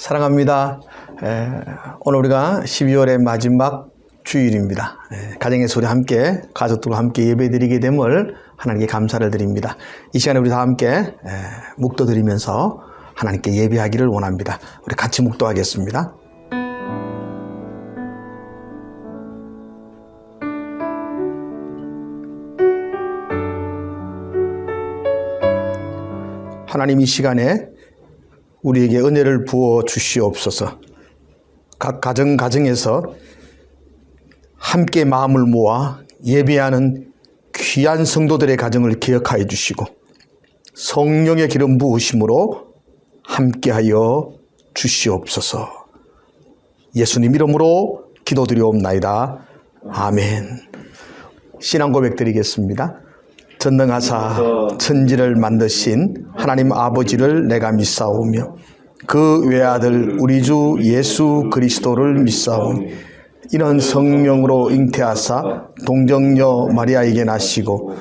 사랑합니다. 오늘 우리가 12월의 마지막 주일입니다. 가정에서 우리 함께 가족들과 함께 예배드리게 됨을 하나님께 감사를 드립니다. 이 시간에 우리 다 함께 묵도드리면서 하나님께 예배하기를 원합니다. 우리 같이 묵도하겠습니다. 하나님, 이 시간에 우리에게 은혜를 부어 주시옵소서. 각 가정에서 함께 마음을 모아 예배하는 귀한 성도들의 가정을 기억하여 주시고 성령의 기름 부으심으로 함께하여 주시옵소서. 예수님 이름으로 기도드리옵나이다. 아멘. 신앙 고백 드리겠습니다. 전능하사 천지를 만드신 하나님 아버지를 내가 믿사오며 그 외아들 우리 주 예수 그리스도를 믿사오니 이는 성령으로 잉태하사 동정녀 마리아에게 나시고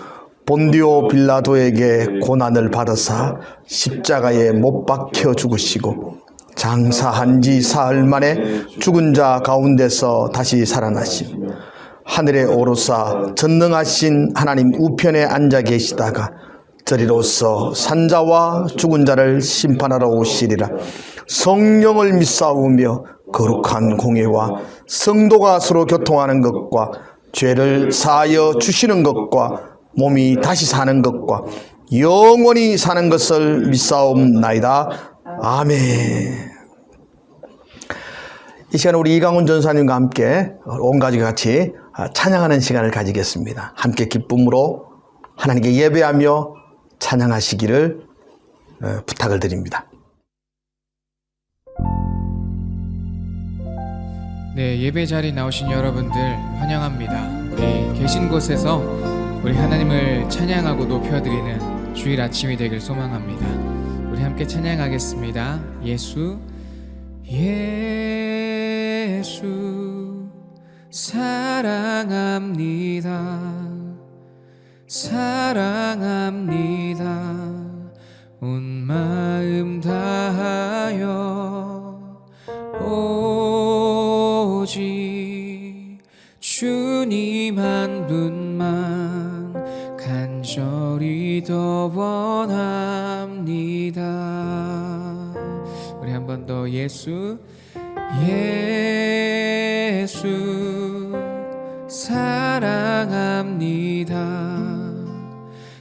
본디오 빌라도에게 고난을 받으사 십자가에 못 박혀 죽으시고 장사한 지 사흘 만에 죽은 자 가운데서 다시 살아나시고 하늘에 오르사 전능하신 하나님 우편에 앉아 계시다가 저리로서 산자와 죽은 자를 심판하러 오시리라. 성령을 믿사오며 거룩한 공예와 성도가 서로 교통하는 것과 죄를 사하여 주시는 것과 몸이 다시 사는 것과 영원히 사는 것을 믿사옵나이다. 아멘. 이 시간 우리 이강훈 전사님과 함께 온 가족이 같이 찬양하는 시간을 가지겠습니다. 함께 기쁨으로 하나님께 예배하며 찬양하시기를 부탁을 드립니다. 네, 예배 자리에 나오신 여러분들 환영합니다. 우리 계신 곳에서 우리 하나님을 찬양하고 높여드리는 주일 아침이 되길 소망합니다. 우리 함께 찬양하겠습니다. 예수 사랑합니다. 사랑합니다. 온 마음 다하여 오직 주님 한 분만 간절히 더 원합니다. 우리 한 번 더 예수 사랑합니다.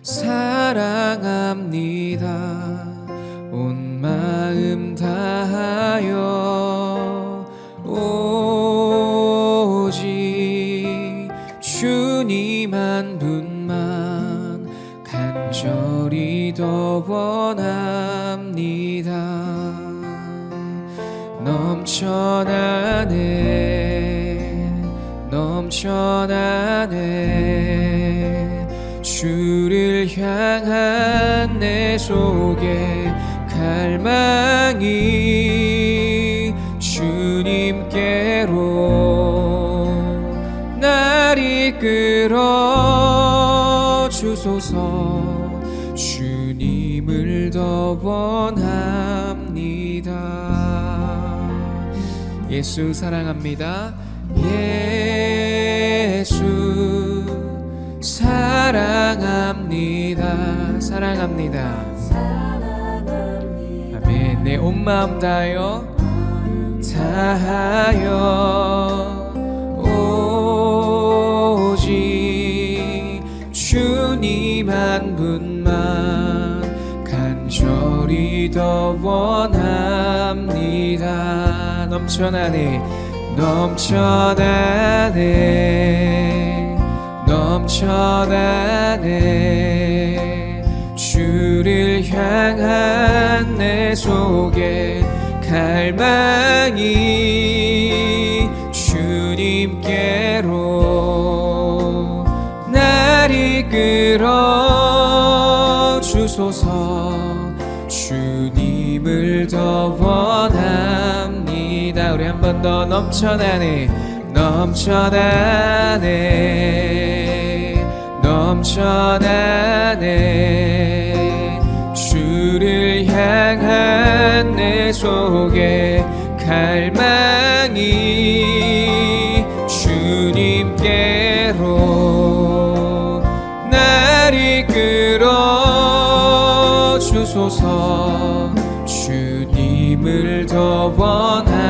사랑합니다. 온 마음 다하여 오직 주님 한 분만 간절히 더 원합니다. 넘쳐나네 주를 향한 내 속에 갈망이 주님께로 날 이끌어 주소서. 주님을 더 원합니다. 예수 사랑합니다. 예수 사랑합니다. 사랑합니다. 아멘. 내 온 마음 다하여 오직 주님 한 분만 간절히 더 원합니다. 넘쳐나네 주를 향한 내 속에 갈망이 주님께로 날 이끌어 주소서. 주님을 더 원합니다. 우리 한 번 더 넘쳐나네 주를 향한 향한 내 속에 갈망이 주님께로 날 이끌어 주소서. 주님을 더 원합니다.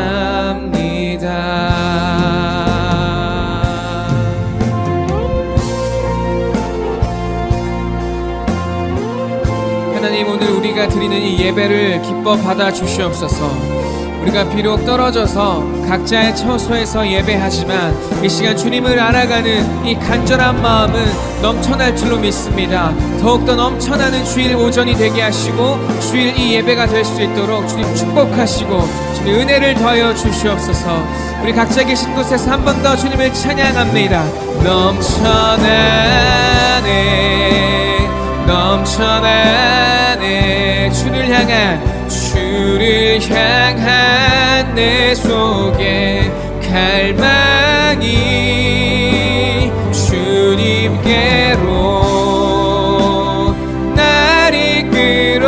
하나님, 오늘 우리가 드리는 이 예배를 기뻐 받아 주시옵소서. 우리가 비록 떨어져서 각자의 처소에서 예배하지만 이 시간 주님을 알아가는 이 간절한 마음은 넘쳐날 줄로 믿습니다. 더욱더 넘쳐나는 주일 오전이 되게 하시고 주일 이 예배가 될 수 있도록 주님 축복하시고 주님 은혜를 더하여 주시옵소서. 우리 각자 계신 곳에서 한 번 더 주님을 찬양합니다. 넘쳐나네 넘쳐나네 주를 향한 내 속에 갈망이 주님께로 날 이끌어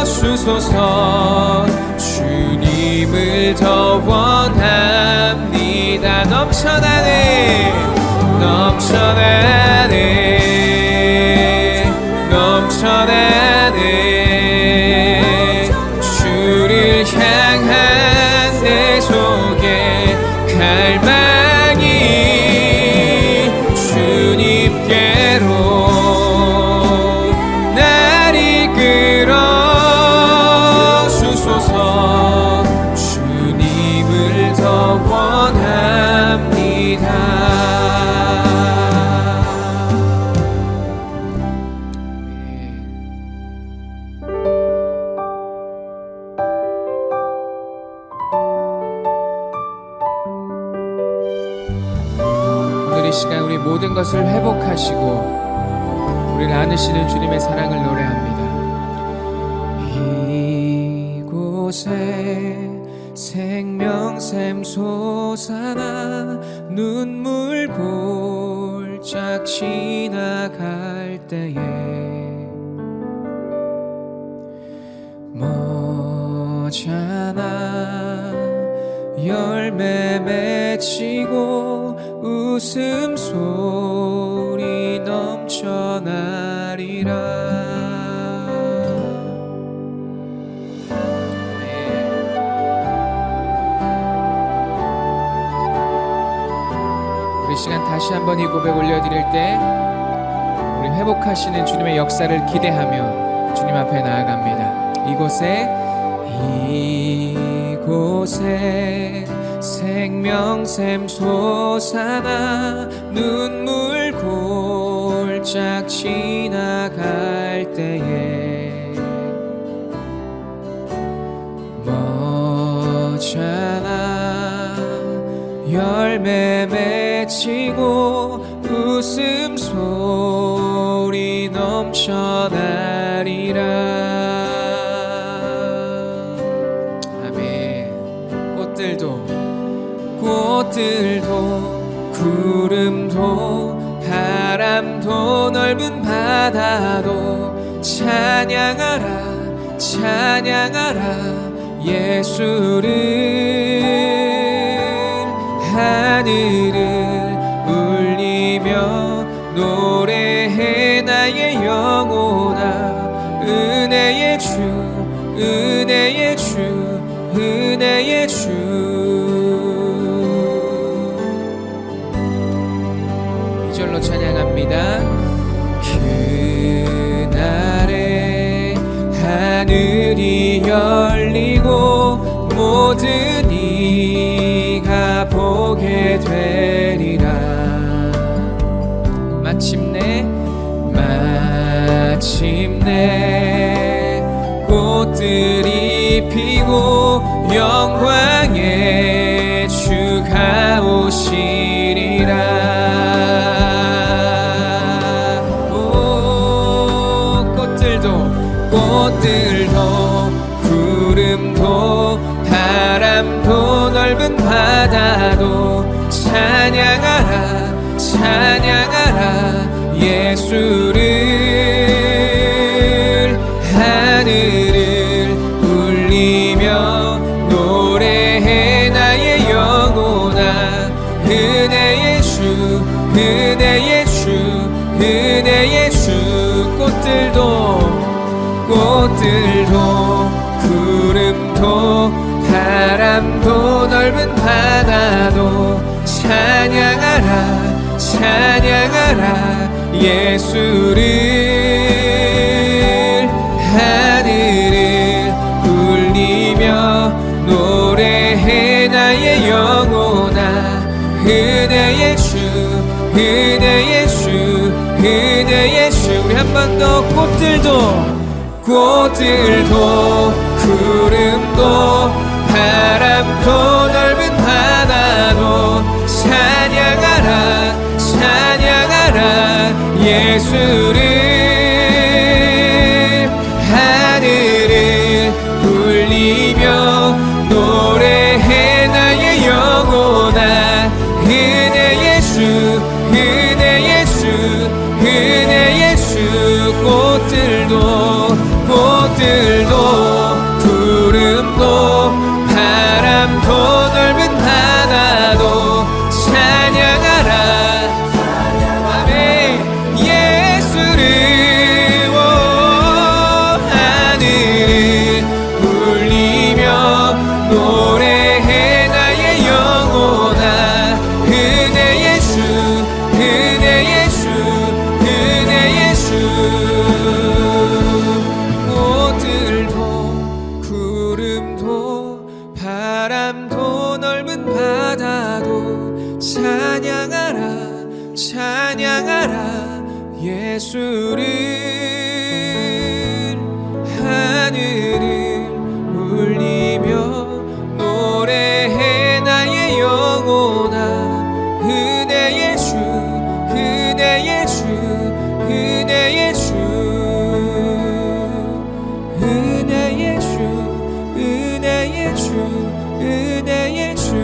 주소서. 주님을 더 원합니다. 넘쳐나네 넘쳐나네 넘쳐나네 주를 향한 내 속에 갈망이 주님께로 날 이끌어 주소서. 주님을 더 원합니다. 이 시간 우리 모든 것을 회복하시고 우리를 안으시는 주님의 사랑을 노래합니다. 이곳에 생명샘 솟아나 눈물 골짝 지나갈 때에 머잖아 열매 맺히고 웃음소리 넘쳐나리라. 우리 시간 다시 한번 이 고백 올려드릴 때 우리 회복하시는 주님의 역사를 기대하며 주님 앞에 나아갑니다. 이곳에 생명샘 솟아나 눈물 골짝 지나갈 때에 머잖아 열매 맺히고 웃음소리 넘쳐나리라. 꽃들도 구름도 바람도 넓은 바다도 찬양하라 찬양하라 예수를. 하늘을 울리며 노래해 나의 영혼아. 은혜의 주 은혜의 주 은혜의 주. 이절로 찬양합니다. 그날에 하늘이 열리고 모든 이가 보게 되리라. 마침내 꽃들이 피고 영광의 주가 오시리라. 꽃들도 구름도 바람도 넓은 바다도 찬양하라 찬양하라 예수를. 하늘 바람도 넓은 바다도 찬양하라 찬양하라 예수를 하늘을 울리며 노래해 나의 영혼아 은혜의 주 은혜의 주 은혜의 주 우리 한 번 더 꽃들도 구름도 바람도 넓은 바다도 찬양하라 찬양하라 예수를 하늘을 울리며 노래해 나의 영혼아 은혜의 주 은혜의 주 은혜의 주 꽃들도 구름도 바람도 넓은 바다도 찬양하라 아멘 예수를 하늘을 울리며 노래해 나의 영혼아 은혜의 주 은혜의 주 은혜의 주 꽃들도 구름도 바람도 넓은 바다도 찬양하라 찬양하라 예수를 하늘을 울리며 노래해 나의 영혼아 은혜의 주 은혜의 주 은혜의 주 은혜의 주 은혜의 주 은혜의 주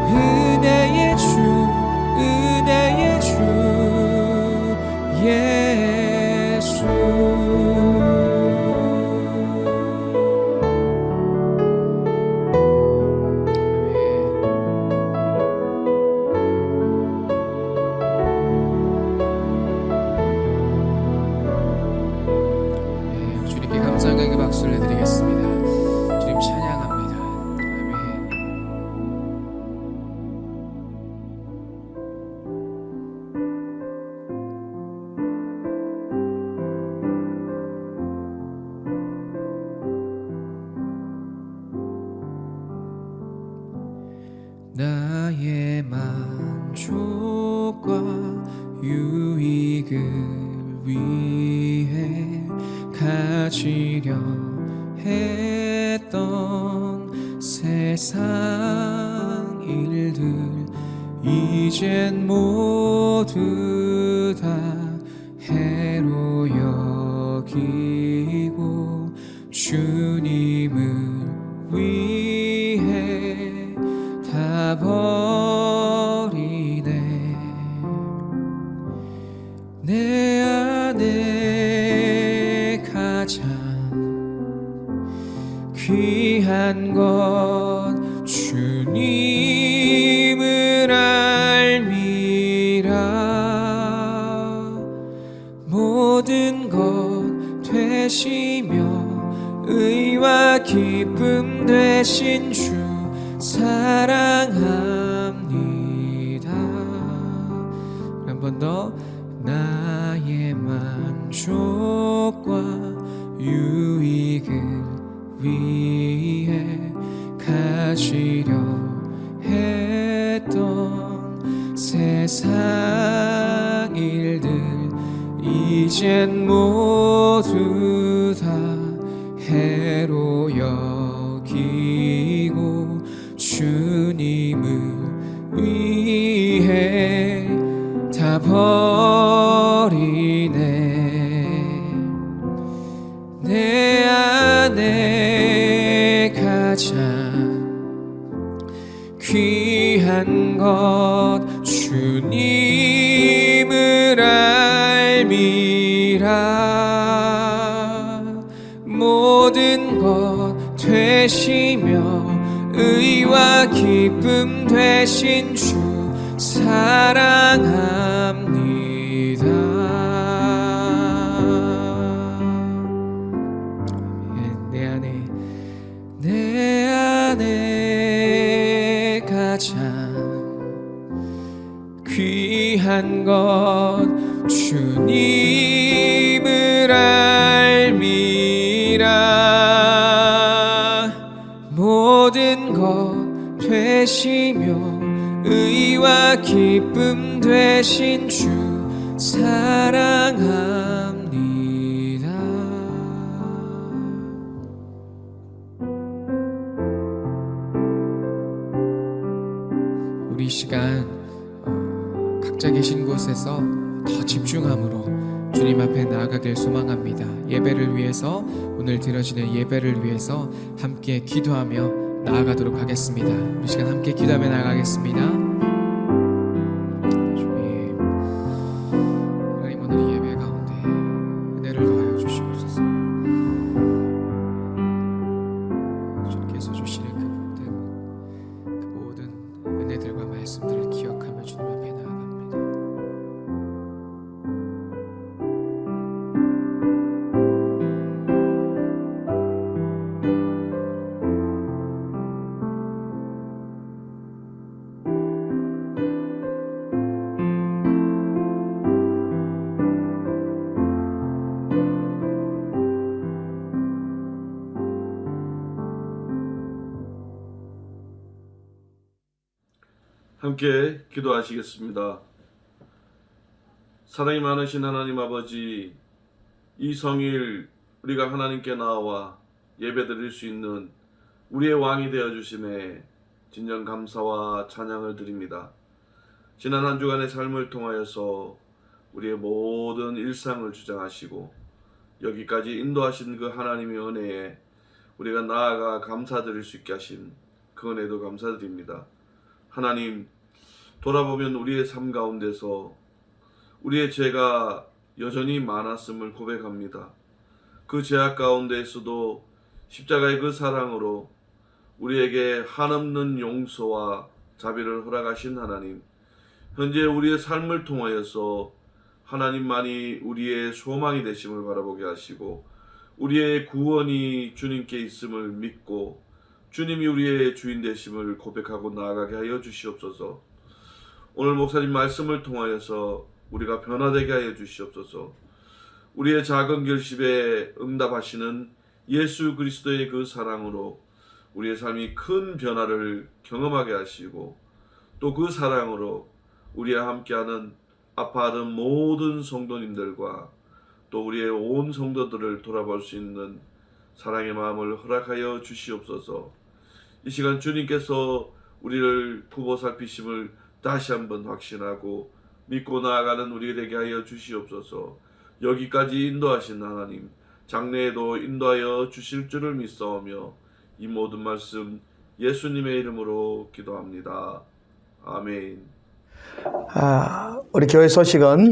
은혜의 주 은혜의 주 예수 주님께 감사의 박수를 해드리겠습니다. 주님 찬양합니다. 아멘. 나의 만족과 유익을 위해 가지려 했던 세상 일들 이젠 모두 다 해로 여기고 주님을 위해 다 버리네 내 안에 가장 귀한 것 주님을 알미라 모든 것 되시며 의와 기쁨 되신 주 사랑합니다. 한 번 더 나의 만족과 유익을 위해 가지려 했던 세상 일들 이젠 모두 다 해로 여기고 주님을 위해 다 버리네 내 안에 가장 귀한 것 주님을 알미라 모든 것 되시며 의와 기쁨 되신 주 사랑합니다. 내 안에 내 안에 가장 귀한 것 주님을 알미라. 모든 것 되시며 의와 기쁨 되신 주 사랑합니다. 우리 이 시간 각자 계신 곳에서 더 집중함으로 주님 앞에 나아가길 소망합니다. 예배를 위해서, 오늘 드려지는 예배를 위해서 함께 기도하며 나아가도록 하겠습니다. 우리 시간 함께 기도하며 나아가겠습니다. 주님, 하나님 오늘 이 예배 가운데 은혜를 더하여 주시옵소서. 주님께서 주시는 그 복 때문, 그 모든 은혜들과 말씀들을 기억하며 주님 앞에 나아갑니다. 함께 기도하시겠습니다. 사랑이 많으신 하나님 아버지, 이 성일 우리가 하나님께 나와 예배드릴 수 있는 우리의 왕이 되어주심에 진정 감사와 찬양을 드립니다. 지난 한 주간의 삶을 통하여서 우리의 모든 일상을 주장하시고 여기까지 인도하신 그 하나님의 은혜에 우리가 나아가 감사드릴 수 있게 하신 그 은혜도 감사드립니다. 하나님, 돌아보면 우리의 삶 가운데서 우리의 죄가 여전히 많았음을 고백합니다. 그 죄악 가운데에서도 십자가의 그 사랑으로 우리에게 한없는 용서와 자비를 허락하신 하나님, 현재 우리의 삶을 통하여서 하나님만이 우리의 소망이 되심을 바라보게 하시고 우리의 구원이 주님께 있음을 믿고 주님이 우리의 주인 되심을 고백하고 나아가게 하여 주시옵소서. 오늘 목사님 말씀을 통하여서 우리가 변화되게 하여 주시옵소서. 우리의 작은 결심에 응답하시는 예수 그리스도의 그 사랑으로 우리의 삶이 큰 변화를 경험하게 하시고 또 그 사랑으로 우리와 함께하는 아파하던 모든 성도님들과 또 우리의 온 성도들을 돌아볼 수 있는 사랑의 마음을 허락하여 주시옵소서. 이 시간 주님께서 우리를 구보 살피심을 다시 한번 확신하고 믿고 나아가는 우리 되게 하여 주시옵소서. 여기까지 인도하신 하나님, 장래에도 인도하여 주실 줄을 믿사오며 이 모든 말씀 예수님의 이름으로 기도합니다. 아멘. 우리 교회 소식은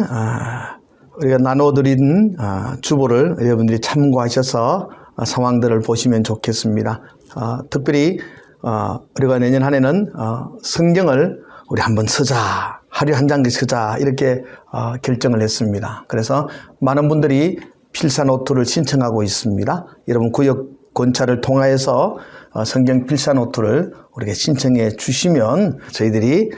우리가 나눠드린 주보를 여러분들이 참고하셔서 상황들을 보시면 좋겠습니다. 특별히 우리가 내년 한 해는 성경을 우리 한번 쓰자, 하루에 한 장씩 쓰자 이렇게 결정을 했습니다. 그래서 많은 분들이 필사 노트를 신청하고 있습니다. 여러분 구역 권차를 통하여서 성경 필사 노트를 우리에게 신청해 주시면 저희들이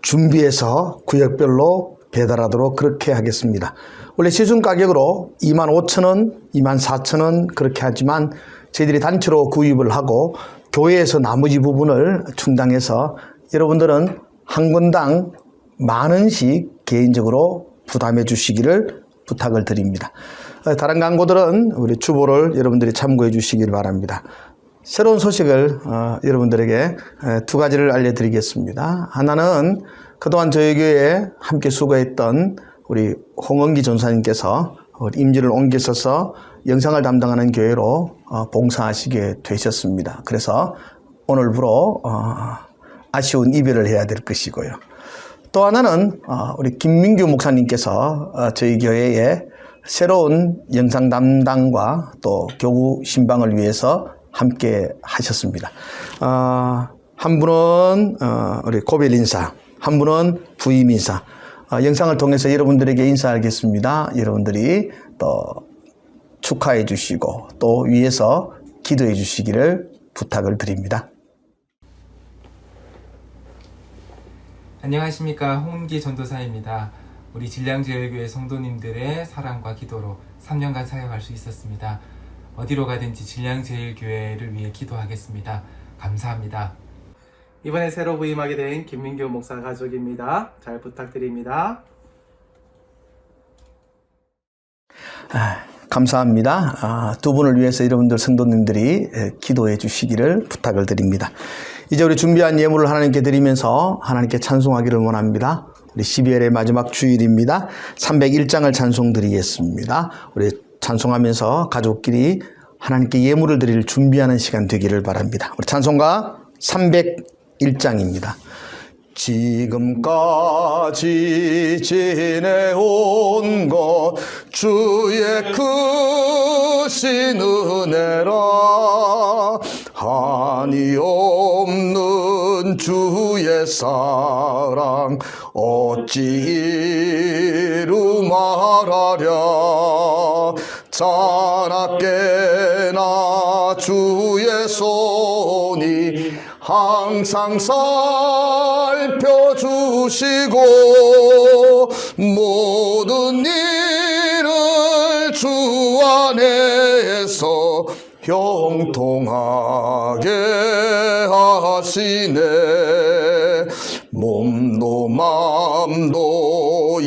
준비해서 구역별로 배달하도록 그렇게 하겠습니다. 원래 시중 가격으로 25,000원, 24,000원 그렇게 하지만 저희들이 단체로 구입을 하고 교회에서 나머지 부분을 충당해서 여러분들은 한 권당 10,000원씩 개인적으로 부담해 주시기를 부탁을 드립니다. 다른 광고들은 우리 주보를 여러분들이 참고해 주시길 바랍니다. 새로운 소식을 여러분들에게 두 가지를 알려드리겠습니다. 하나는 그동안 저희 교회에 함께 수고했던 우리 홍은기 전사님께서 임지를 옮기셔서 영상을 담당하는 교회로 봉사하시게 되셨습니다. 그래서 오늘부로 아쉬운 이별을 해야 될 것이고요. 또 하나는 우리 김민규 목사님께서 저희 교회에 새로운 영상 담당과 또 교구 신방을 위해서 함께 하셨습니다. 한 분은 우리 고별 인사, 한 분은 부임 인사. 영상을 통해서 여러분들에게 인사하겠습니다. 여러분들이 또 축하해 주시고 또 위에서 기도해 주시기를 부탁을 드립니다. 안녕하십니까, 홍은기 전도사입니다. 우리 진량제일교회 성도님들의 사랑과 기도로 3년간 사역할 수 있었습니다. 어디로 가든지 진량제일교회를 위해 기도하겠습니다. 감사합니다. 이번에 새로 부임하게 된 김민교 목사 가족입니다. 잘 부탁드립니다. 감사합니다. 두 분을 위해서 여러분들 성도님들이 기도해 주시기를 부탁을 드립니다. 이제 우리 준비한 예물을 하나님께 드리면서 하나님께 찬송하기를 원합니다. 우리 12월의 마지막 주일입니다. 301장을 찬송 드리겠습니다. 우리 찬송하면서 가족끼리 하나님께 예물을 드릴 준비하는 시간 되기를 바랍니다. 우리 찬송가 301장입니다. 지금까지 지내온 것 주의 크신 은혜라 한이 없는 주의 사랑 어찌 이루 말하랴 자나깨나 주의 손이 항상 살펴주시고 모든 일을 주 안에서 형통하게 하시네 몸도 맘도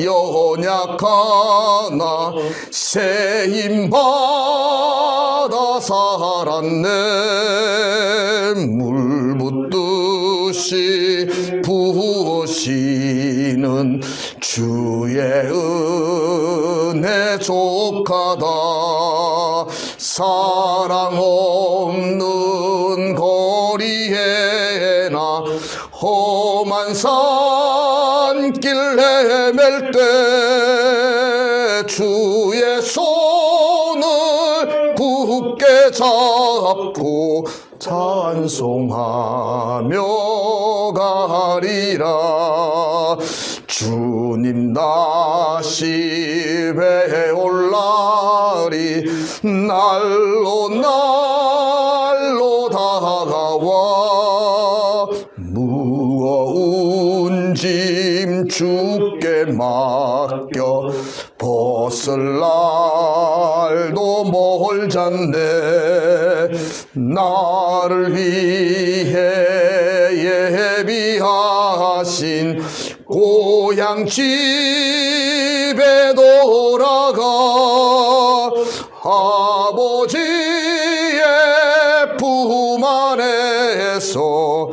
연약하나 세임 받아 살았네 물 붓듯이 부으시는 주의 은혜 족하다 사랑 없는 거리에나 험한 산길 헤맬 때 주의 손을 굳게 잡고 찬송하며 가리라 주님 다시 배올 날이 날로 날로 다가와 무거운 짐 주께 맡겨 벗을 날도 멀잖네 나를 위해 예비하신 고향 집에 돌아가 아버지의 품 안에서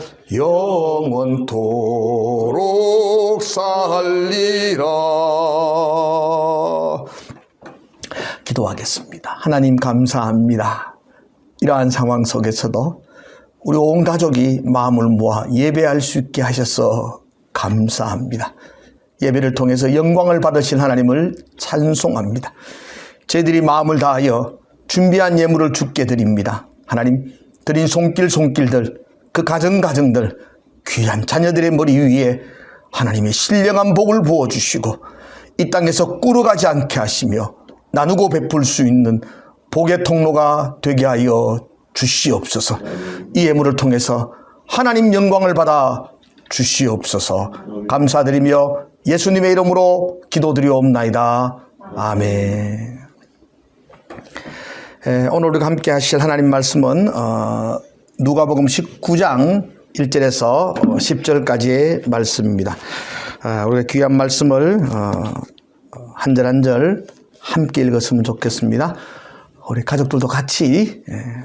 영원토록 살리라. 기도하겠습니다. 하나님 감사합니다. 이러한 상황 속에서도 우리 온 가족이 마음을 모아 예배할 수 있게 하셔서 감사합니다. 예배를 통해서 영광을 받으신 하나님을 찬송합니다. 저희들이 마음을 다하여 준비한 예물을 주께 드립니다. 하나님 드린 손길들 그 가정들 귀한 자녀들의 머리 위에 하나님의 신령한 복을 부어주시고 이 땅에서 꿇어가지 않게 하시며 나누고 베풀 수 있는 복의 통로가 되게 하여 주시옵소서. 이 예물을 통해서 하나님 영광을 받아 주시옵소서. 감사드리며 예수님의 이름으로 기도드리옵나이다. 아멘. 오늘 우리가 함께 하실 하나님 말씀은 누가복음 19장 1절에서 10절까지의 말씀입니다. 우리가 귀한 말씀을 한 절 한 절 함께 읽었으면 좋겠습니다. 우리 가족들도 같이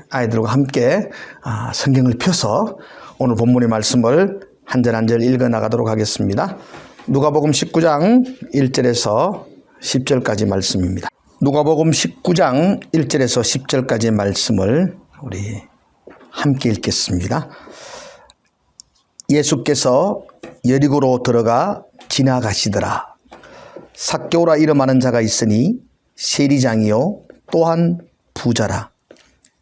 아이들과 함께 성경을 펴서 오늘 본문의 말씀을 한 절 한 절 읽어 나가도록 하겠습니다. 누가복음 19장 1절에서 10절까지 말씀입니다. 누가복음 19장 1절에서 10절까지의 말씀을 우리 함께 읽겠습니다. 예수께서 여리고로 들어가 지나가시더라. 삭개오라 이름하는 자가 있으니 세리장이요 또한 부자라.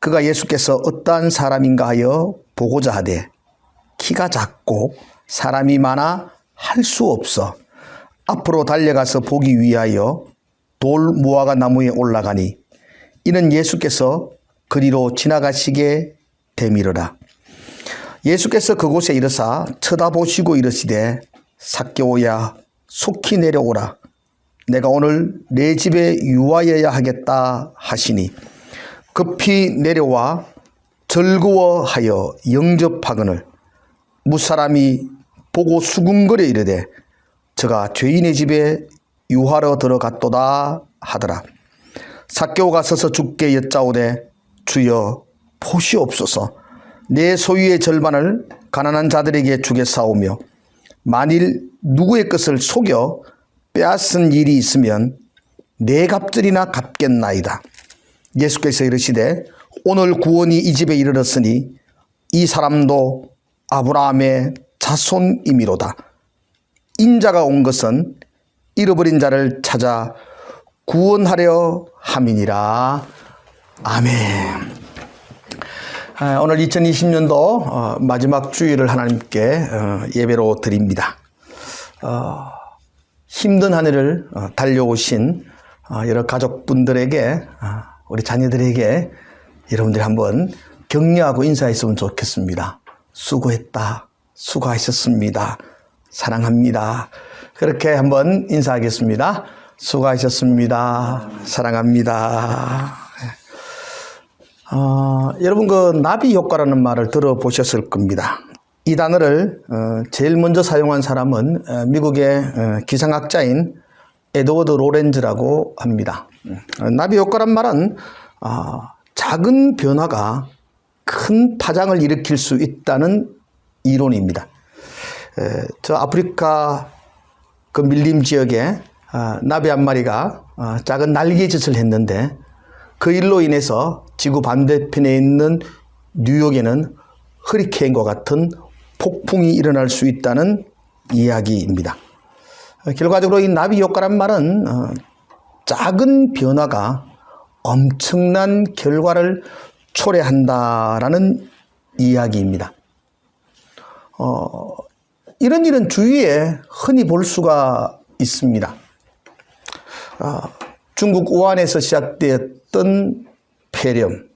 그가 예수께서 어떠한 사람인가 하여 보고자 하되 키가 작고 사람이 많아 할 수 없어 앞으로 달려가서 보기 위하여 돌 무화과 나무에 올라가니 이는 예수께서 그리로 지나가시게 되미르라. 예수께서 그곳에 이르사 쳐다보시고 이르시되 삭개오야 속히 내려오라. 내가 오늘 내 집에 유하여야 하겠다 하시니 급히 내려와 즐거워하여 영접하거늘 무사람이 보고 수군거려 이르되 저가 죄인의 집에 유하러 들어갔도다 하더라. 삭개오가 서서 주께 여짜오되 주여 보시옵소서. 내 소유의 절반을 가난한 자들에게 주겠사오며 만일 누구의 것을 속여 빼앗은 일이 있으면 네 갑절이나 갚겠나이다. 예수께서 이르시되 오늘 구원이 이 집에 이르렀으니 이 사람도 아브라함의 자손이미로다. 인자가 온 것은 잃어버린 자를 찾아 구원하려 함이니라. 아멘. 오늘 2020년도 마지막 주일을 하나님께 예배로 드립니다. 힘든 한 해를 달려오신 여러 가족분들에게, 우리 자녀들에게 여러분들이 한번 격려하고 인사했으면 좋겠습니다. 수고했다. 수고하셨습니다. 사랑합니다. 그렇게 한번 인사하겠습니다. 수고하셨습니다. 사랑합니다. 여러분 그 나비 효과라는 말을 들어보셨을 겁니다. 이 단어를 제일 먼저 사용한 사람은 미국의 기상학자인 에드워드 로렌즈라고 합니다. 나비 효과란 말은 작은 변화가 큰 파장을 일으킬 수 있다는 이론입니다. 저 아프리카 그 밀림 지역에 나비 한 마리가 작은 날개짓을 했는데 그 일로 인해서 지구 반대편에 있는 뉴욕에는 허리케인과 같은 폭풍이 일어날 수 있다는 이야기입니다. 결과적으로 이 나비 효과란 말은 작은 변화가 엄청난 결과를 초래한다라는 이야기입니다. 이런 일은 주위에 흔히 볼 수가 있습니다. 중국 우한에서 시작되었던 폐렴,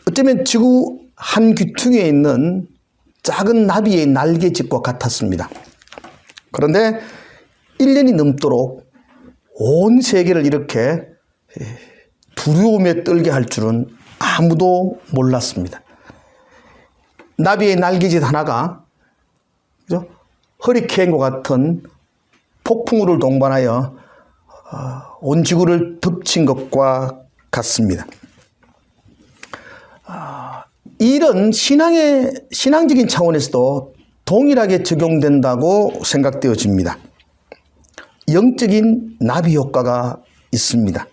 어쩌면 지구 한 귀퉁이에 있는 작은 나비의 날개짓과 같았습니다. 그런데 1년이 넘도록 온 세계를 이렇게 두려움에 떨게 할 줄은 아무도 몰랐습니다. 나비의 날개짓 하나가 허리케인과 같은 폭풍우를 동반하여 온 지구를 덮친 것과 같습니다. 이런 신앙적인 차원에서도 동일하게 적용된다고 생각되어집니다. 영적인 나비 효과가 있습니다.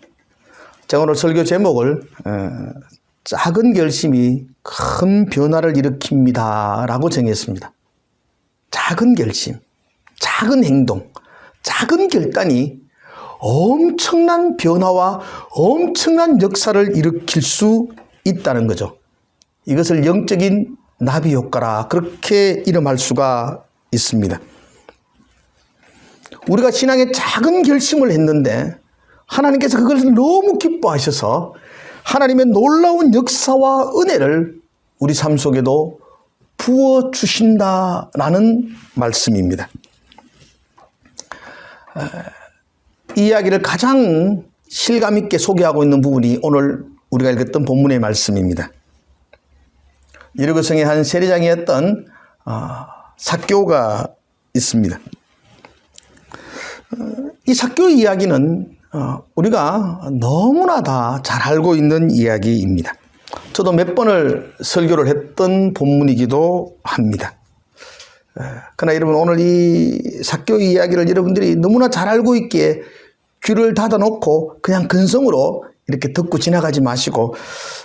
제가 오늘 설교 제목을 작은 결심이 큰 변화를 일으킵니다 라고 정했습니다. 작은 결심, 작은 행동, 작은 결단이 엄청난 변화와 엄청난 역사를 일으킬 수 있다는 거죠. 이것을 영적인 나비 효과라 그렇게 이름할 수가 있습니다. 우리가 신앙에 작은 결심을 했는데 하나님께서 그것을 너무 기뻐하셔서 하나님의 놀라운 역사와 은혜를 우리 삶 속에도 부어주신다라는 말씀입니다. 이 이야기를 가장 실감 있게 소개하고 있는 부분이 오늘 우리가 읽었던 본문의 말씀입니다. 여리고성의 한 세리장이었던 삭개오가 있습니다. 이 삭개오의 이야기는 우리가 너무나 다 잘 알고 있는 이야기입니다. 저도 몇 번을 설교를 했던 본문이기도 합니다. 그러나 여러분 오늘 이 삭개오의 이야기를 여러분들이 너무나 잘 알고 있기에 귀를 닫아놓고 그냥 근성으로 이렇게 듣고 지나가지 마시고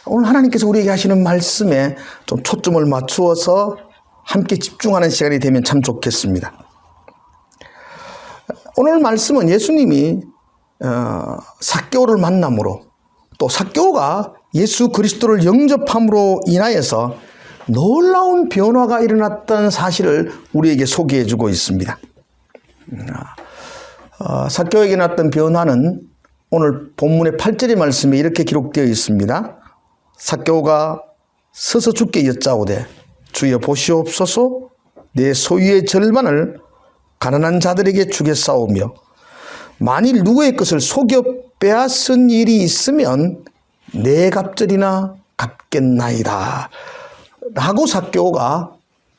오늘 하나님께서 우리에게 하시는 말씀에 좀 초점을 맞추어서 함께 집중하는 시간이 되면 참 좋겠습니다. 오늘 말씀은 예수님이 삭개오를 만남으로 또 삭개오가 예수 그리스도를 영접함으로 인하여서 놀라운 변화가 일어났다는 사실을 우리에게 소개해 주고 있습니다. 삭개오에게 났던 변화는 오늘 본문의 8절의 말씀에 이렇게 기록되어 있습니다. 삭개오가 서서 죽게 여짜오되 주여 보시옵소서 내 소유의 절반을 가난한 자들에게 주겠사오며 만일 누구의 것을 속여 빼앗은 일이 있으면 내 갑절이나 갚겠나이다 라고 삭개오가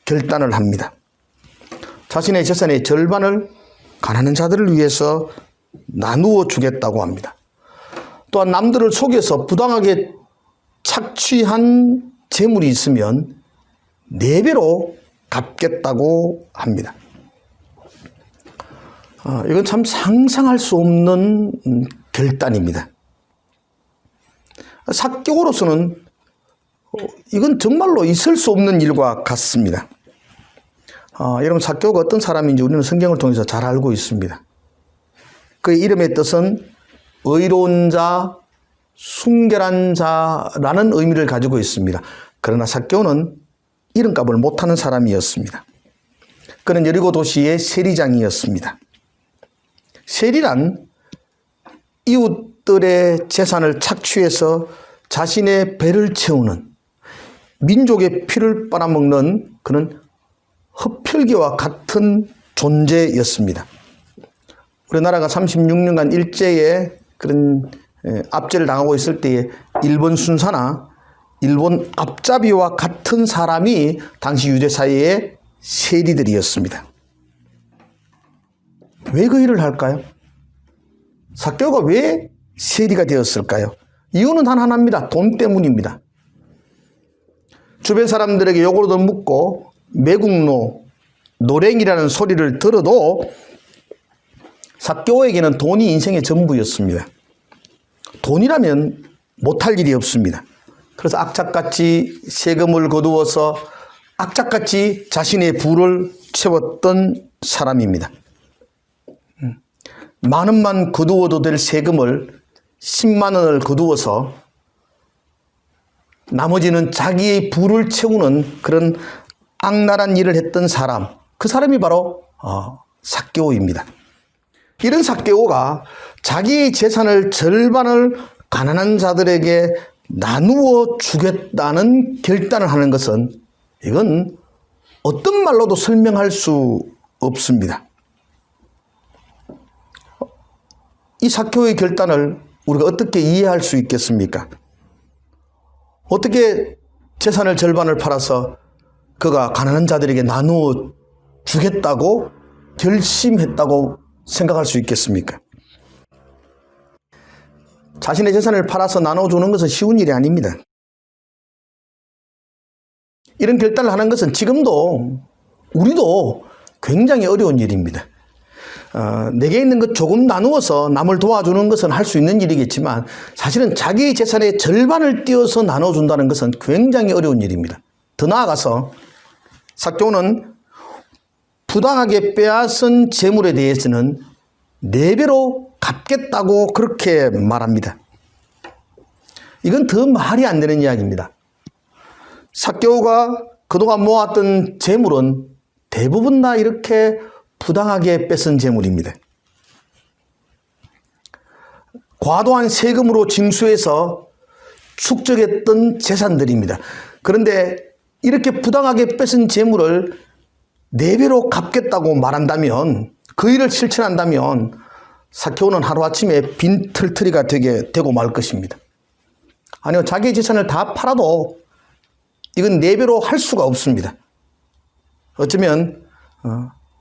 결단을 합니다. 자신의 재산의 절반을 가난한 자들을 위해서 나누어 주겠다고 합니다. 또한 남들을 속여서 부당하게 착취한 재물이 있으면 4배로 갚겠다고 합니다. 이건 참 상상할 수 없는 결단입니다. 삭개오로서는 이건 정말로 있을 수 없는 일과 같습니다. 여러분 삭개오가 어떤 사람인지 우리는 성경을 통해서 잘 알고 있습니다. 그의 이름의 뜻은 의로운 자, 순결한 자라는 의미를 가지고 있습니다. 그러나 삭개오는 이름값을 못하는 사람이었습니다. 그는 여리고 도시의 세리장이었습니다. 세리란 이웃들의 재산을 착취해서 자신의 배를 채우는 민족의 피를 빨아먹는 그런 흡혈귀와 같은 존재였습니다. 우리나라가 36년간 일제에 그런 압제를 당하고 있을 때에 일본 순사나 일본 앞잡이와 같은 사람이 당시 유대 사회의 세리들이었습니다. 왜 그 일을 할까요? 삭개오가 왜 세리가 되었을까요? 이유는 단 하나입니다. 돈 때문입니다. 주변 사람들에게 욕으로도 묻고 매국노, 노랭이라는 소리를 들어도 삭개오에게는 돈이 인생의 전부였습니다. 돈이라면 못할 일이 없습니다. 그래서 악착같이 세금을 거두어서 악착같이 자신의 부를 채웠던 사람입니다. 만 원만 거두어도 될 세금을 10만 원을 거두어서 나머지는 자기의 부를 채우는 그런 악랄한 일을 했던 사람, 그 사람이 바로 삭개오입니다. 이런 삭개오가 자기의 재산을 절반을 가난한 자들에게 나누어 주겠다는 결단을 하는 것은 이건 어떤 말로도 설명할 수 없습니다. 이 삭개오의 결단을 우리가 어떻게 이해할 수 있겠습니까? 어떻게 재산을 절반을 팔아서 그가 가난한 자들에게 나누어 주겠다고 결심했다고 생각할 수 있겠습니까? 자신의 재산을 팔아서 나눠주는 것은 쉬운 일이 아닙니다. 이런 결단을 하는 것은 지금도 우리도 굉장히 어려운 일입니다. 내게 있는 것 조금 나누어서 남을 도와주는 것은 할 수 있는 일이겠지만 사실은 자기의 재산의 절반을 띄어서 나눠준다는 것은 굉장히 어려운 일입니다. 더 나아가서 삭개오는 부당하게 빼앗은 재물에 대해서는 4배로 갚겠다고 그렇게 말합니다. 이건 더 말이 안 되는 이야기입니다. 삭개오가 그동안 모았던 재물은 대부분 다 이렇게 부당하게 뺏은 재물입니다. 과도한 세금으로 징수해서 축적했던 재산들입니다. 그런데 이렇게 부당하게 뺏은 재물을 4배로 갚겠다고 말한다면, 그 일을 실천한다면 삭개오는 하루아침에 빈털터리가 되고 말 것입니다. 아니요, 자기의 재산을 다 팔아도 이건 4배로 할 수가 없습니다. 어쩌면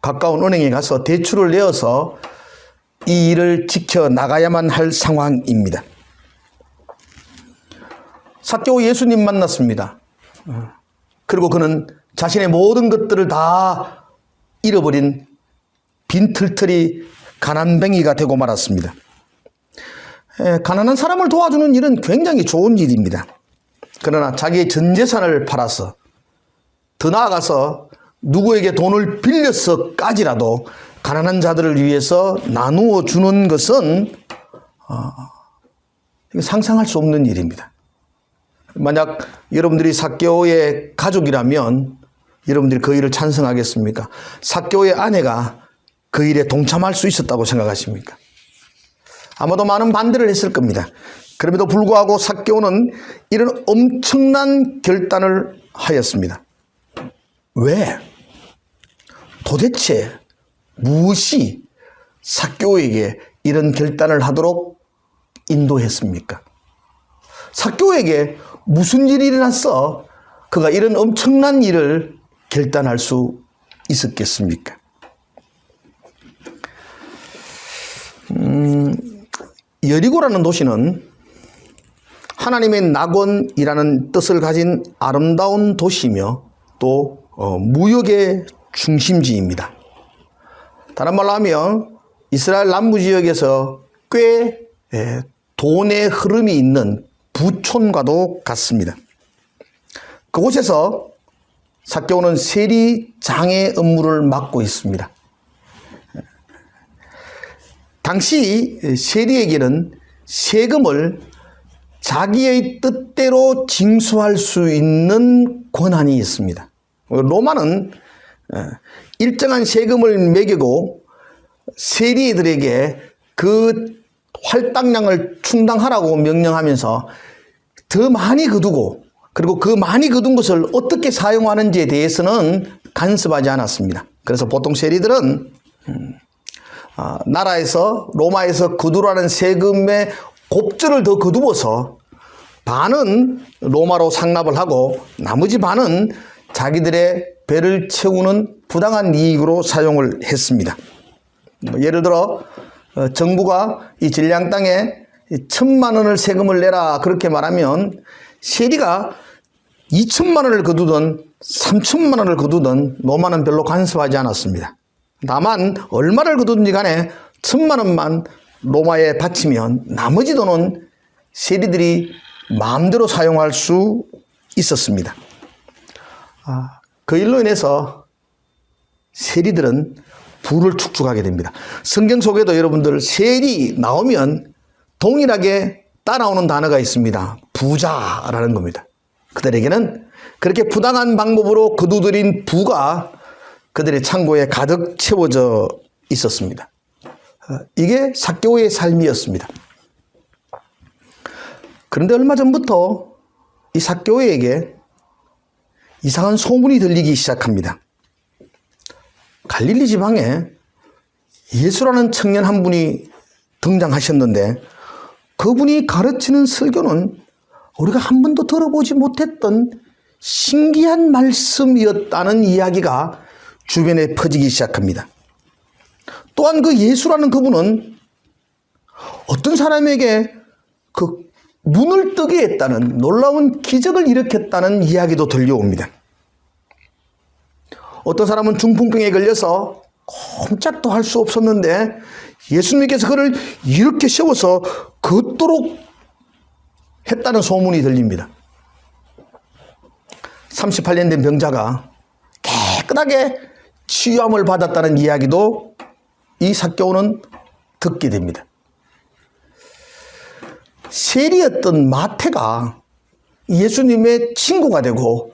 가까운 은행에 가서 대출을 내어서 이 일을 지켜나가야만 할 상황입니다. 삭개오 예수님 만났습니다. 그리고 그는 자신의 모든 것들을 다 잃어버린 빈털터리 가난뱅이가 되고 말았습니다. 가난한 사람을 도와주는 일은 굉장히 좋은 일입니다. 그러나 자기의 전 재산을 팔아서, 더 나아가서 누구에게 돈을 빌려서까지라도 가난한 자들을 위해서 나누어 주는 것은 상상할 수 없는 일입니다. 만약 여러분들이 삭개오의 가족이라면 여러분들이 그 일을 찬성하겠습니까? 삭개오의 아내가 그 일에 동참할 수 있었다고 생각하십니까? 아마도 많은 반대를 했을 겁니다. 그럼에도 불구하고 삭개오는 이런 엄청난 결단을 하였습니다. 왜? 도대체 무엇이 삭개오에게 이런 결단을 하도록 인도했습니까? 삭개오에게 무슨 일이 일어났어 그가 이런 엄청난 일을 결단할 수 있었겠습니까? 여리고라는 도시는 하나님의 낙원이라는 뜻을 가진 아름다운 도시이며 또 무역의 중심지입니다. 다른 말로 하면 이스라엘 남부 지역에서 꽤 돈의 흐름이 있는 부촌과도 같습니다. 그곳에서 삭개오는 세리장의 업무를 맡고 있습니다. 당시 세리에게는 세금을 자기의 뜻대로 징수할 수 있는 권한이 있습니다. 로마는 일정한 세금을 매기고 세리들에게 그 할당량을 충당하라고 명령하면서 더 많이 거두고 그리고 그 많이 거둔 것을 어떻게 사용하는지에 대해서는 간섭하지 않았습니다. 그래서 보통 세리들은 나라에서 로마에서 거두라는 세금의 곱절을 더 거두어서 반은 로마로 상납을 하고 나머지 반은 자기들의 배를 채우는 부당한 이익으로 사용을 했습니다. 예를 들어 정부가 이 진량 땅에 1,000만 원을 세금을 내라 그렇게 말하면 세리가 2천만 원을 거두든 3천만 원을 거두든 로마는 별로 간섭하지 않았습니다. 다만 얼마를 거두든지 간에 1,000만 원만 로마에 바치면 나머지 돈은 세리들이 마음대로 사용할 수 있었습니다. 그 일로 인해서 세리들은 부를 축적하게 됩니다. 성경 속에도 여러분들 세리 나오면 동일하게 따라오는 단어가 있습니다. 부자라는 겁니다. 그들에게는 그렇게 부당한 방법으로 거두들인 부가 그들의 창고에 가득 채워져 있었습니다. 이게 삭개오의 삶이었습니다. 그런데 얼마 전부터 이 삭개오에게 이상한 소문이 들리기 시작합니다. 갈릴리 지방에 예수라는 청년 한 분이 등장하셨는데 그분이 가르치는 설교는 우리가 한 번도 들어보지 못했던 신기한 말씀이었다는 이야기가 주변에 퍼지기 시작합니다. 또한 그 예수라는 그분은 어떤 사람에게 그 눈을 뜨게 했다는 놀라운 기적을 일으켰다는 이야기도 들려옵니다. 어떤 사람은 중풍병에 걸려서 꼼짝도 할 수 없었는데 예수님께서 그를 이렇게 세워서 걷도록 했다는 소문이 들립니다. 38년 된 병자가 깨끗하게 치유함을 받았다는 이야기도 이 삭개오는 듣게 됩니다. 세리였던 마태가 예수님의 친구가 되고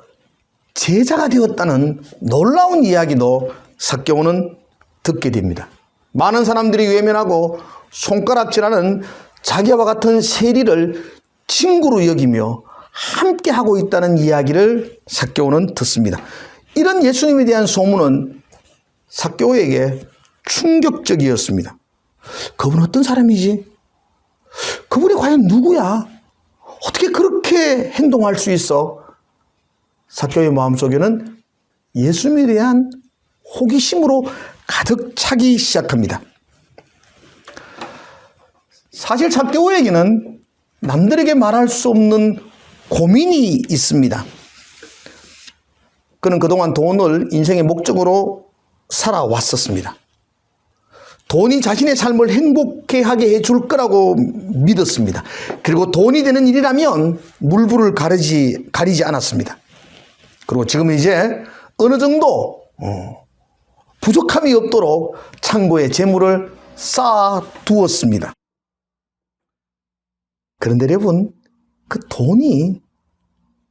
제자가 되었다는 놀라운 이야기도 삭개오는 듣게 됩니다. 많은 사람들이 외면하고 손가락질하는 자기와 같은 세리를 친구로 여기며 함께하고 있다는 이야기를 삭개오는 듣습니다. 이런 예수님에 대한 소문은 삭개오에게 충격적이었습니다. 그분은 어떤 사람이지? 그분이 과연 누구야? 어떻게 그렇게 행동할 수 있어? 삭개오의 마음속에는 예수님에 대한 호기심으로 가득 차기 시작합니다. 사실 삭개오에게는 남들에게 말할 수 없는 고민이 있습니다. 그는 그동안 돈을 인생의 목적으로 살아왔었습니다. 돈이 자신의 삶을 행복해 하게 해줄 거라고 믿었습니다. 그리고 돈이 되는 일이라면 물불을 가리지 않았습니다. 그리고 지금 이제 어느 정도 부족함이 없도록 창고에 재물을 쌓아두었습니다. 그런데 여러분, 그 돈이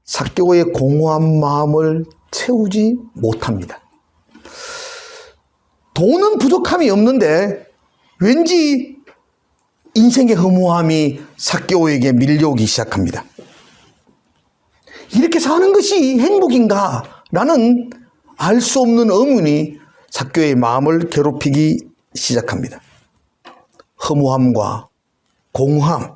삭개오의 공허한 마음을 채우지 못합니다. 돈은 부족함이 없는데 왠지 인생의 허무함이 삭개오에게 밀려오기 시작합니다. 이렇게 사는 것이 행복인가? 라는 알 수 없는 의문이 삭개오의 마음을 괴롭히기 시작합니다. 허무함과 공허함,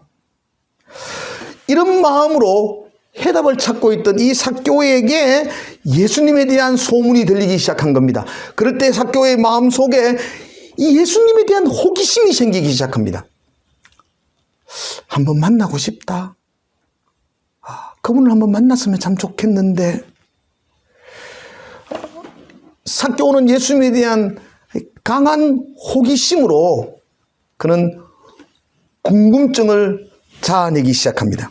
이런 마음으로 해답을 찾고 있던 이 삭개오에게 예수님에 대한 소문이 들리기 시작한 겁니다. 그럴 때 삭개오의 마음속에 이 예수님에 대한 호기심이 생기기 시작합니다. 한번 만나고 싶다. 그분을 한번 만났으면 참 좋겠는데. 삭개오는 예수님에 대한 강한 호기심으로 그는 궁금증을 자아내기 시작합니다.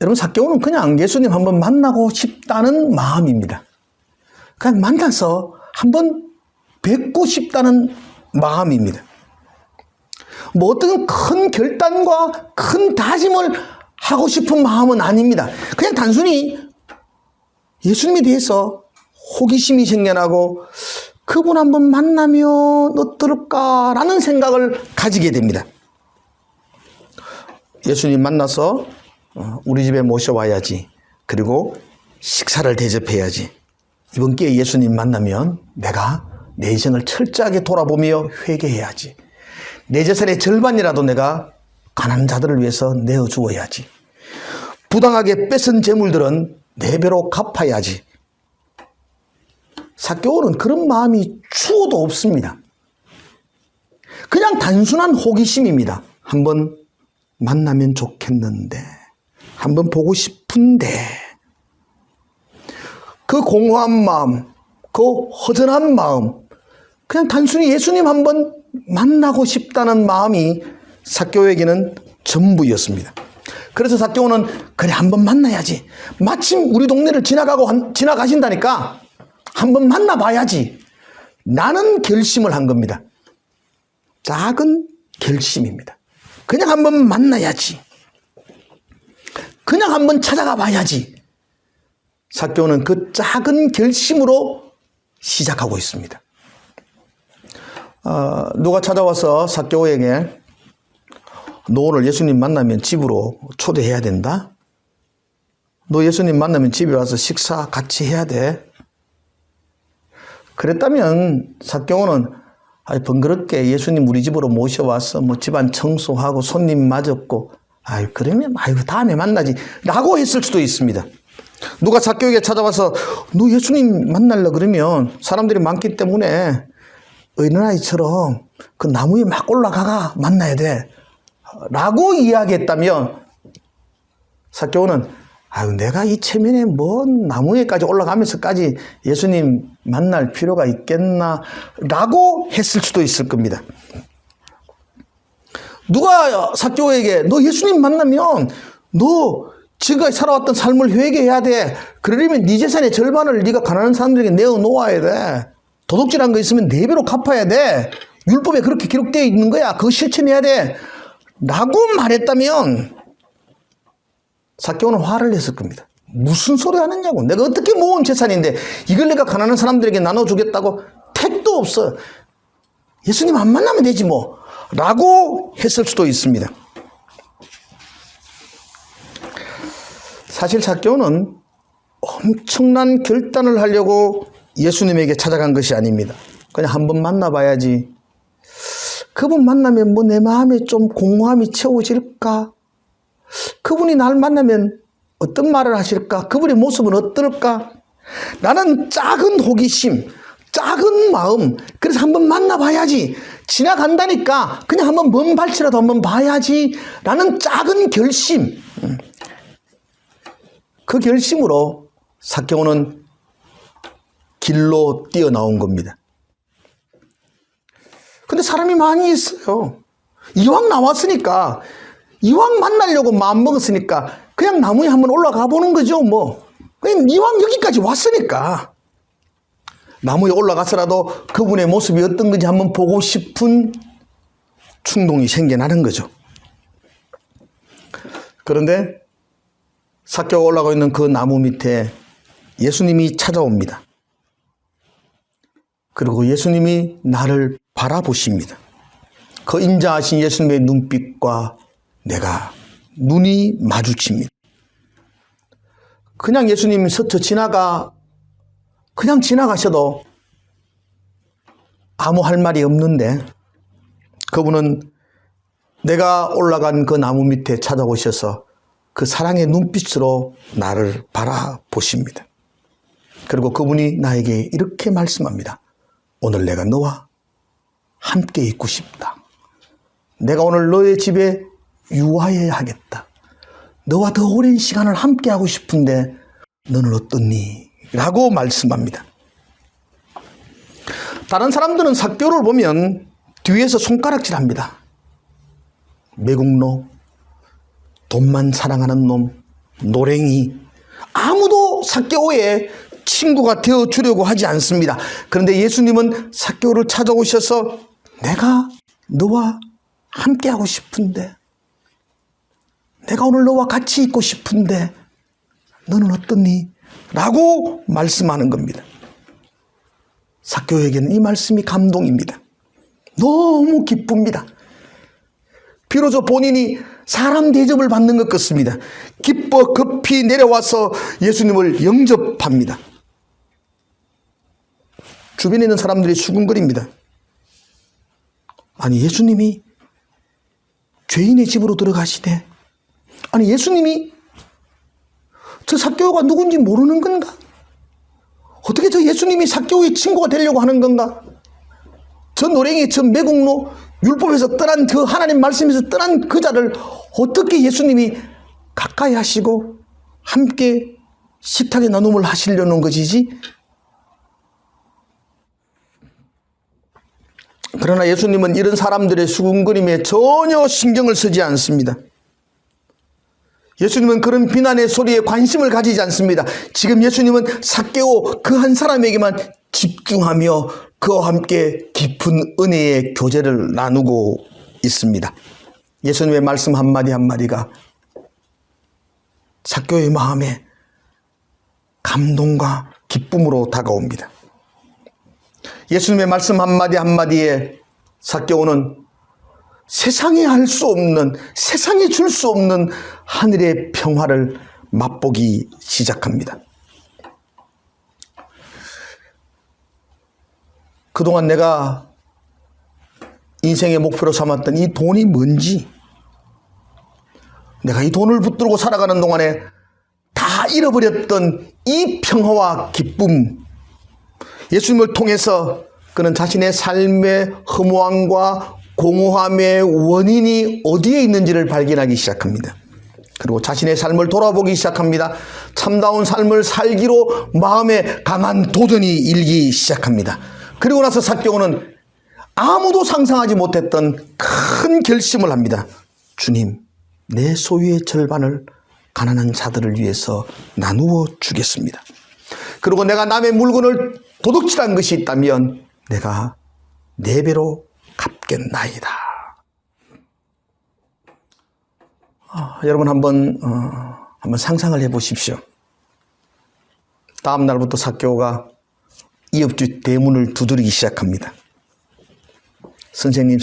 여러분, 삭개오는 그냥 예수님 한번 만나고 싶다는 마음입니다. 그냥 만나서 한번 뵙고 싶다는 마음입니다. 뭐 어떤 큰 결단과 큰 다짐을 하고 싶은 마음은 아닙니다. 그냥 단순히 예수님에 대해서 호기심이 생겨나고 그분 한번 만나면 어떨까라는 생각을 가지게 됩니다. 예수님 만나서 우리 집에 모셔와야지. 그리고 식사를 대접해야지. 이번 기회에 예수님 만나면 내가 내 인생을 철저하게 돌아보며 회개해야지. 내 재산의 절반이라도 내가 가난한 자들을 위해서 내어주어야지. 부당하게 뺏은 재물들은 내 배로 갚아야지. 삭개오는 그런 마음이 추호도 없습니다. 그냥 단순한 호기심입니다. 한번 만나면 좋겠는데, 한번 보고 싶은데, 그 공허한 마음, 그 허전한 마음, 그냥 단순히 예수님 한번 만나고 싶다는 마음이 삭개오에게는 전부였습니다. 그래서 삭개오는 그래 한번 만나야지. 마침 우리 동네를 지나가신다니까 한번 만나봐야지. 라는 결심을 한 겁니다. 작은 결심입니다. 그냥 한번 만나야지. 그냥 한번 찾아가 봐야지. 삭개오는 그 작은 결심으로 시작하고 있습니다. 누가 찾아와서 삭개오에게 너 오늘 예수님 만나면 집으로 초대해야 된다. 너 예수님 만나면 집에 와서 식사 같이 해야 돼. 그랬다면 삭개오는 번거롭게 예수님 우리 집으로 모셔와서 뭐 집안 청소하고 손님 맞았고 그러면 다음에 만나지 라고 했을 수도 있습니다. 누가 삭개오에게 찾아와서 너 예수님 만날려 그러면 사람들이 많기 때문에 어린아이처럼 그 나무에 막 올라가가 만나야 돼 라고 이야기했다면 삭개오는 내가 이 체면에 뭔 나무에까지 올라가면서까지 예수님 만날 필요가 있겠나 라고 했을 수도 있을 겁니다. 누가 삭개오에게 너 예수님 만나면 너 지금까지 살아왔던 삶을 회개해야 돼. 그러려면 네 재산의 절반을 네가 가난한 사람들에게 내어놓아야 돼. 도둑질한 거 있으면 4배로 갚아야 돼. 율법에 그렇게 기록되어 있는 거야. 그거 실천해야 돼. 라고 말했다면 삭개오는 화를 냈을 겁니다. 무슨 소리 하느냐고. 내가 어떻게 모은 재산인데 이걸 내가 가난한 사람들에게 나눠주겠다고 택도 없어. 예수님 안 만나면 되지 뭐. 라고 했을 수도 있습니다. 사실 삭개오는 엄청난 결단을 하려고 예수님에게 찾아간 것이 아닙니다. 그냥 한번 만나봐야지. 그분 만나면 뭐 내 마음에 좀 공허함이 채워질까? 그분이 날 만나면 어떤 말을 하실까? 그분의 모습은 어떨까? 나는 작은 호기심, 작은 마음, 그래서 한번 만나봐야지. 지나간다니까 그냥 한번 먼 발치라도 한번 봐야지. 라는 작은 결심. 그 결심으로 삭개오는 길로 뛰어나온 겁니다. 근데 사람이 많이 있어요. 이왕 나왔으니까, 이왕 만나려고 마음먹었으니까 그냥 나무에 한번 올라가 보는 거죠. 뭐 그냥 이왕 여기까지 왔으니까 나무에 올라가서라도 그분의 모습이 어떤 건지 한번 보고 싶은 충동이 생겨나는 거죠. 그런데 삭개오가 올라가 있는 그 나무 밑에 예수님이 찾아옵니다. 그리고 예수님이 나를 바라보십니다. 그 인자하신 예수님의 눈빛과 내가 눈이 마주칩니다. 그냥 예수님 스쳐 그냥 지나가셔도 아무 할 말이 없는데 그분은 내가 올라간 그 나무 밑에 찾아오셔서 그 사랑의 눈빛으로 나를 바라보십니다. 그리고 그분이 나에게 이렇게 말씀합니다. 오늘 내가 너와 함께 있고 싶다. 내가 오늘 너의 집에 유하여야 하겠다. 너와 더 오랜 시간을 함께 하고 싶은데 너는 어떻니? 라고 말씀합니다. 다른 사람들은 삭개오를 보면 뒤에서 손가락질합니다. 매국노, 돈만 사랑하는 놈, 노랭이. 아무도 삭개오의 친구가 되어주려고 하지 않습니다. 그런데 예수님은 삭개오를 찾아오셔서 내가 너와 함께하고 싶은데, 내가 오늘 너와 같이 있고 싶은데 너는 어떻니? 라고 말씀하는 겁니다. 삭개오에게는 이 말씀이 감동입니다. 너무 기쁩니다. 비로소 본인이 사람 대접을 받는 것 같습니다. 기뻐 급히 내려와서 예수님을 영접합니다. 주변에 있는 사람들이 수군거립니다. 아니 예수님이 죄인의 집으로 들어가시되, 아니 예수님이 저 삭개오가 누군지 모르는 건가? 어떻게 저 예수님이 삭개오의 친구가 되려고 하는 건가? 저 노랭이, 저 매국노, 율법에서 떠난 그 하나님 말씀에서 떠난 그 자를 어떻게 예수님이 가까이 하시고 함께 식탁의 나눔을 하시려는 것이지? 그러나 예수님은 이런 사람들의 수군거림에 전혀 신경을 쓰지 않습니다. 예수님은 그런 비난의 소리에 관심을 가지지 않습니다. 지금 예수님은 삭개오 그 한 사람에게만 집중하며 그와 함께 깊은 은혜의 교제를 나누고 있습니다. 예수님의 말씀 한마디 한마디가 삭개오의 마음에 감동과 기쁨으로 다가옵니다. 예수님의 말씀 한마디 한마디에 삭개오는 세상에 할 수 없는, 세상에 줄 수 없는 하늘의 평화를 맛보기 시작합니다. 그동안 내가 인생의 목표로 삼았던 이 돈이 뭔지, 내가 이 돈을 붙들고 살아가는 동안에 다 잃어버렸던 이 평화와 기쁨, 예수님을 통해서 그는 자신의 삶의 허무함과 공허함의 원인이 어디에 있는지를 발견하기 시작합니다. 그리고 자신의 삶을 돌아보기 시작합니다. 참다운 삶을 살기로 마음에 강한 도전이 일기 시작합니다. 그리고 나서 삭개오는 아무도 상상하지 못했던 큰 결심을 합니다. 주님, 내 소유의 절반을 가난한 자들을 위해서 나누어 주겠습니다. 그리고 내가 남의 물건을 도둑질한 것이 있다면 내가 4배로 갚겠나이다. 여러분 한번 상상을 해보십시오. 다음 날부터 삭개오가 이업주 대문을 두드리기 시작합니다. 선생님,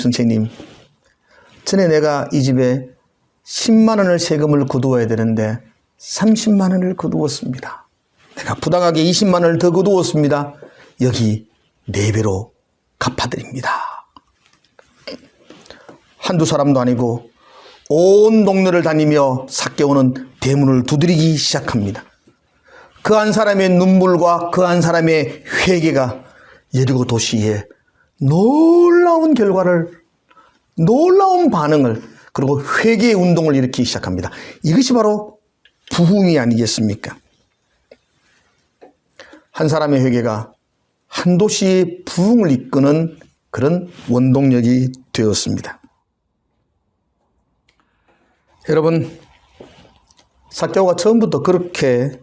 전에 내가 이 집에 10만 원을 세금을 거두어야 되는데 30만 원을 거두었습니다. 내가 부당하게 20만 원을 더 거두었습니다. 여기 4배로 갚아드립니다. 한두 사람도 아니고 온 동네를 다니며 삭개오는 대문을 두드리기 시작합니다. 그 한 사람의 눈물과 그 한 사람의 회개가 여리고 도시에 놀라운 결과를, 놀라운 반응을, 그리고 회개의 운동을 일으키기 시작합니다. 이것이 바로 부흥이 아니겠습니까? 한 사람의 회개가 한 도시의 부흥을 이끄는 그런 원동력이 되었습니다. 여러분, 삭개오가 처음부터 그렇게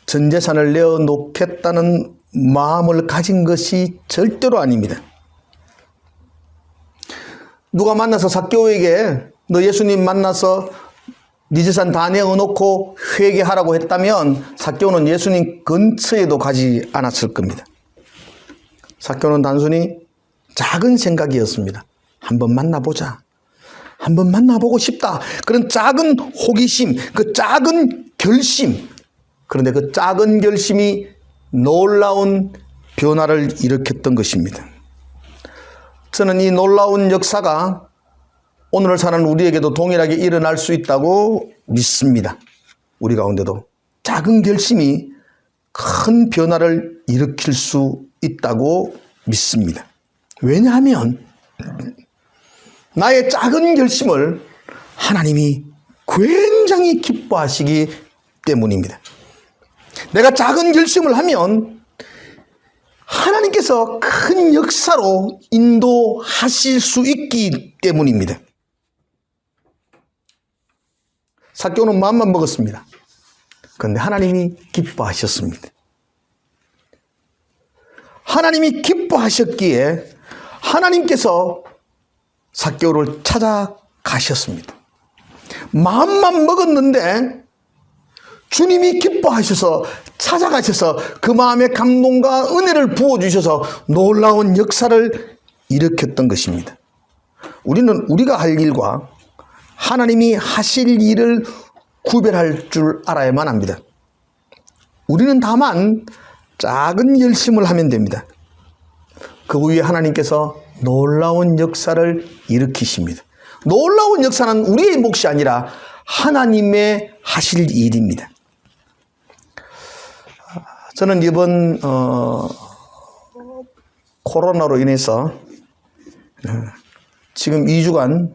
전 재산을 내어놓겠다는 마음을 가진 것이 절대로 아닙니다. 누가 만나서 삭개오에게 너 예수님 만나서 네 재산 다 내어놓고 회개하라고 했다면 삭개오는 예수님 근처에도 가지 않았을 겁니다. 삭개오는 단순히 작은 생각이었습니다. 한번 만나보자. 한번 만나보고 싶다. 그런 작은 호기심, 그 작은 결심. 그런데 그 작은 결심이 놀라운 변화를 일으켰던 것입니다. 저는 이 놀라운 역사가 오늘을 사는 우리에게도 동일하게 일어날 수 있다고 믿습니다. 우리 가운데도 작은 결심이 큰 변화를 일으킬 수 있다고 믿습니다. 왜냐하면 나의 작은 결심을 하나님이 굉장히 기뻐하시기 때문입니다. 내가 작은 결심을 하면 하나님께서 큰 역사로 인도하실 수 있기 때문입니다. 삭개오는 마음만 먹었습니다. 그런데 하나님이 기뻐하셨습니다. 하나님이 기뻐하셨기에 하나님께서 삭개오를 찾아가셨습니다. 마음만 먹었는데 주님이 기뻐하셔서 찾아가셔서 그 마음에 감동과 은혜를 부어주셔서 놀라운 역사를 일으켰던 것입니다. 우리는 우리가 할 일과 하나님이 하실 일을 구별할 줄 알아야만 합니다. 우리는 다만 작은 열심을 하면 됩니다. 그 위에 하나님께서 놀라운 역사를 일으키십니다. 놀라운 역사는 우리의 몫이 아니라 하나님의 하실 일입니다. 저는 이번 코로나로 인해서 지금 2주간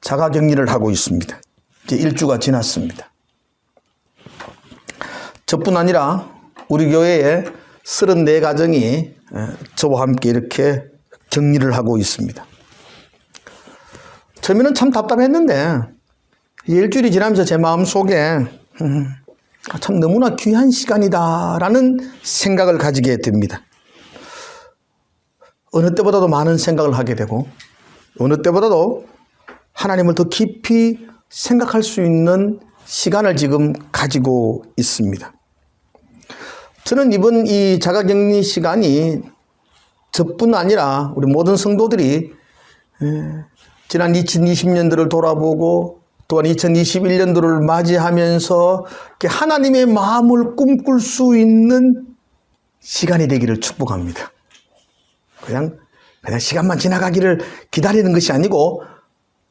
자가격리를 하고 있습니다. 이제 1주가 지났습니다. 저뿐 아니라 우리 교회에 34가정이 저와 함께 이렇게 격리를 하고 있습니다. 처음에는 참 답답했는데 일주일이 지나면서 제 마음속에 참 너무나 귀한 시간이다라는 생각을 가지게 됩니다. 어느 때보다도 많은 생각을 하게 되고 어느 때보다도 하나님을 더 깊이 생각할 수 있는 시간을 지금 가지고 있습니다. 저는 이번 이 자가격리 시간이 저뿐 아니라 우리 모든 성도들이 지난 2020년도를 돌아보고 또한 2021년도를 맞이하면서 하나님의 마음을 꿈꿀 수 있는 시간이 되기를 축복합니다. 그냥 시간만 지나가기를 기다리는 것이 아니고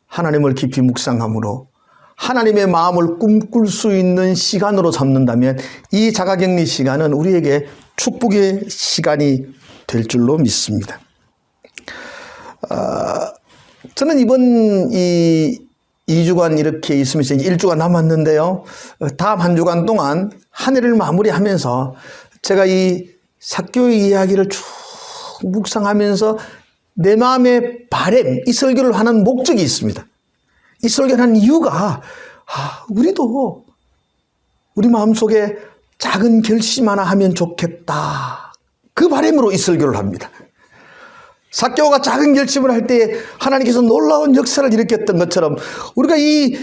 하나님을 깊이 묵상함으로 하나님의 마음을 꿈꿀 수 있는 시간으로 삼는다면 이 자가격리 시간은 우리에게 축복의 시간이 될 줄로 믿습니다. 저는 이번 이 2주간 이렇게 있으면서 이제 1주가 남았는데요. 다음 한 주간 동안 한 해를 마무리하면서 제가 이 삭개오의 이야기를 쭉 묵상하면서 내 마음의 바람, 이 설교를 하는 목적이 있습니다. 이 설교를 하는 이유가 우리도 우리 마음속에 작은 결심 하나 하면 좋겠다. 그 바람으로 이 설교를 합니다. 삭개오가 작은 결심을 할 때 하나님께서 놀라운 역사를 일으켰던 것처럼 우리가 이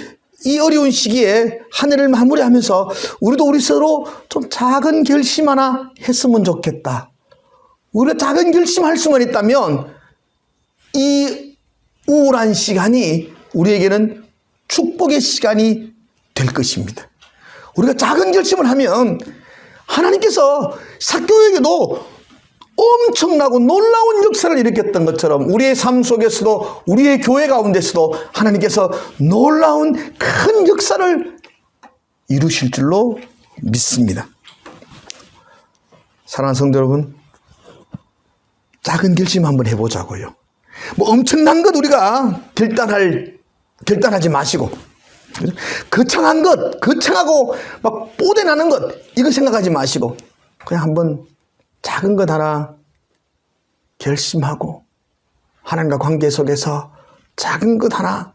어려운 시기에 한 해를 마무리하면서 우리도 우리 스스로 좀 작은 결심 하나 했으면 좋겠다. 우리가 작은 결심할 수만 있다면 이 우울한 시간이 우리에게는 축복의 시간이 될 것입니다. 우리가 작은 결심을 하면 하나님께서 삭개오에게도 엄청나고 놀라운 역사를 일으켰던 것처럼 우리의 삶 속에서도 우리의 교회 가운데서도 하나님께서 놀라운 큰 역사를 이루실 줄로 믿습니다. 사랑하는 성도 여러분, 작은 결심 한번 해보자고요. 뭐 엄청난 것 우리가 결단하지 마시고 거창하고 막 뽀대나는 것 이거 생각하지 마시고 그냥 한번 작은 것 하나 결심하고 하나님과 관계 속에서 작은 것 하나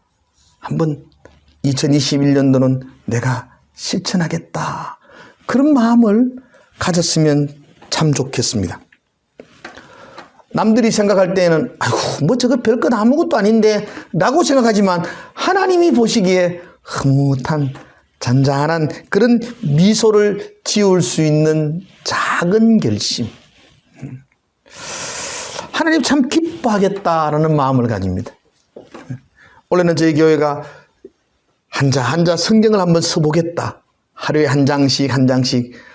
한번 2021년도는 내가 실천하겠다. 그런 마음을 가졌으면 참 좋겠습니다. 남들이 생각할 때는 아이고 뭐 저거 별것 아무것도 아닌데 라고 생각하지만 하나님이 보시기에 흐뭇한 잔잔한 그런 미소를 지을 수 있는 작은 결심. 하나님 참 기뻐하겠다라는 마음을 가집니다. 원래는 저희 교회가 한자 성경을 한번 써보겠다. 하루에 한 장씩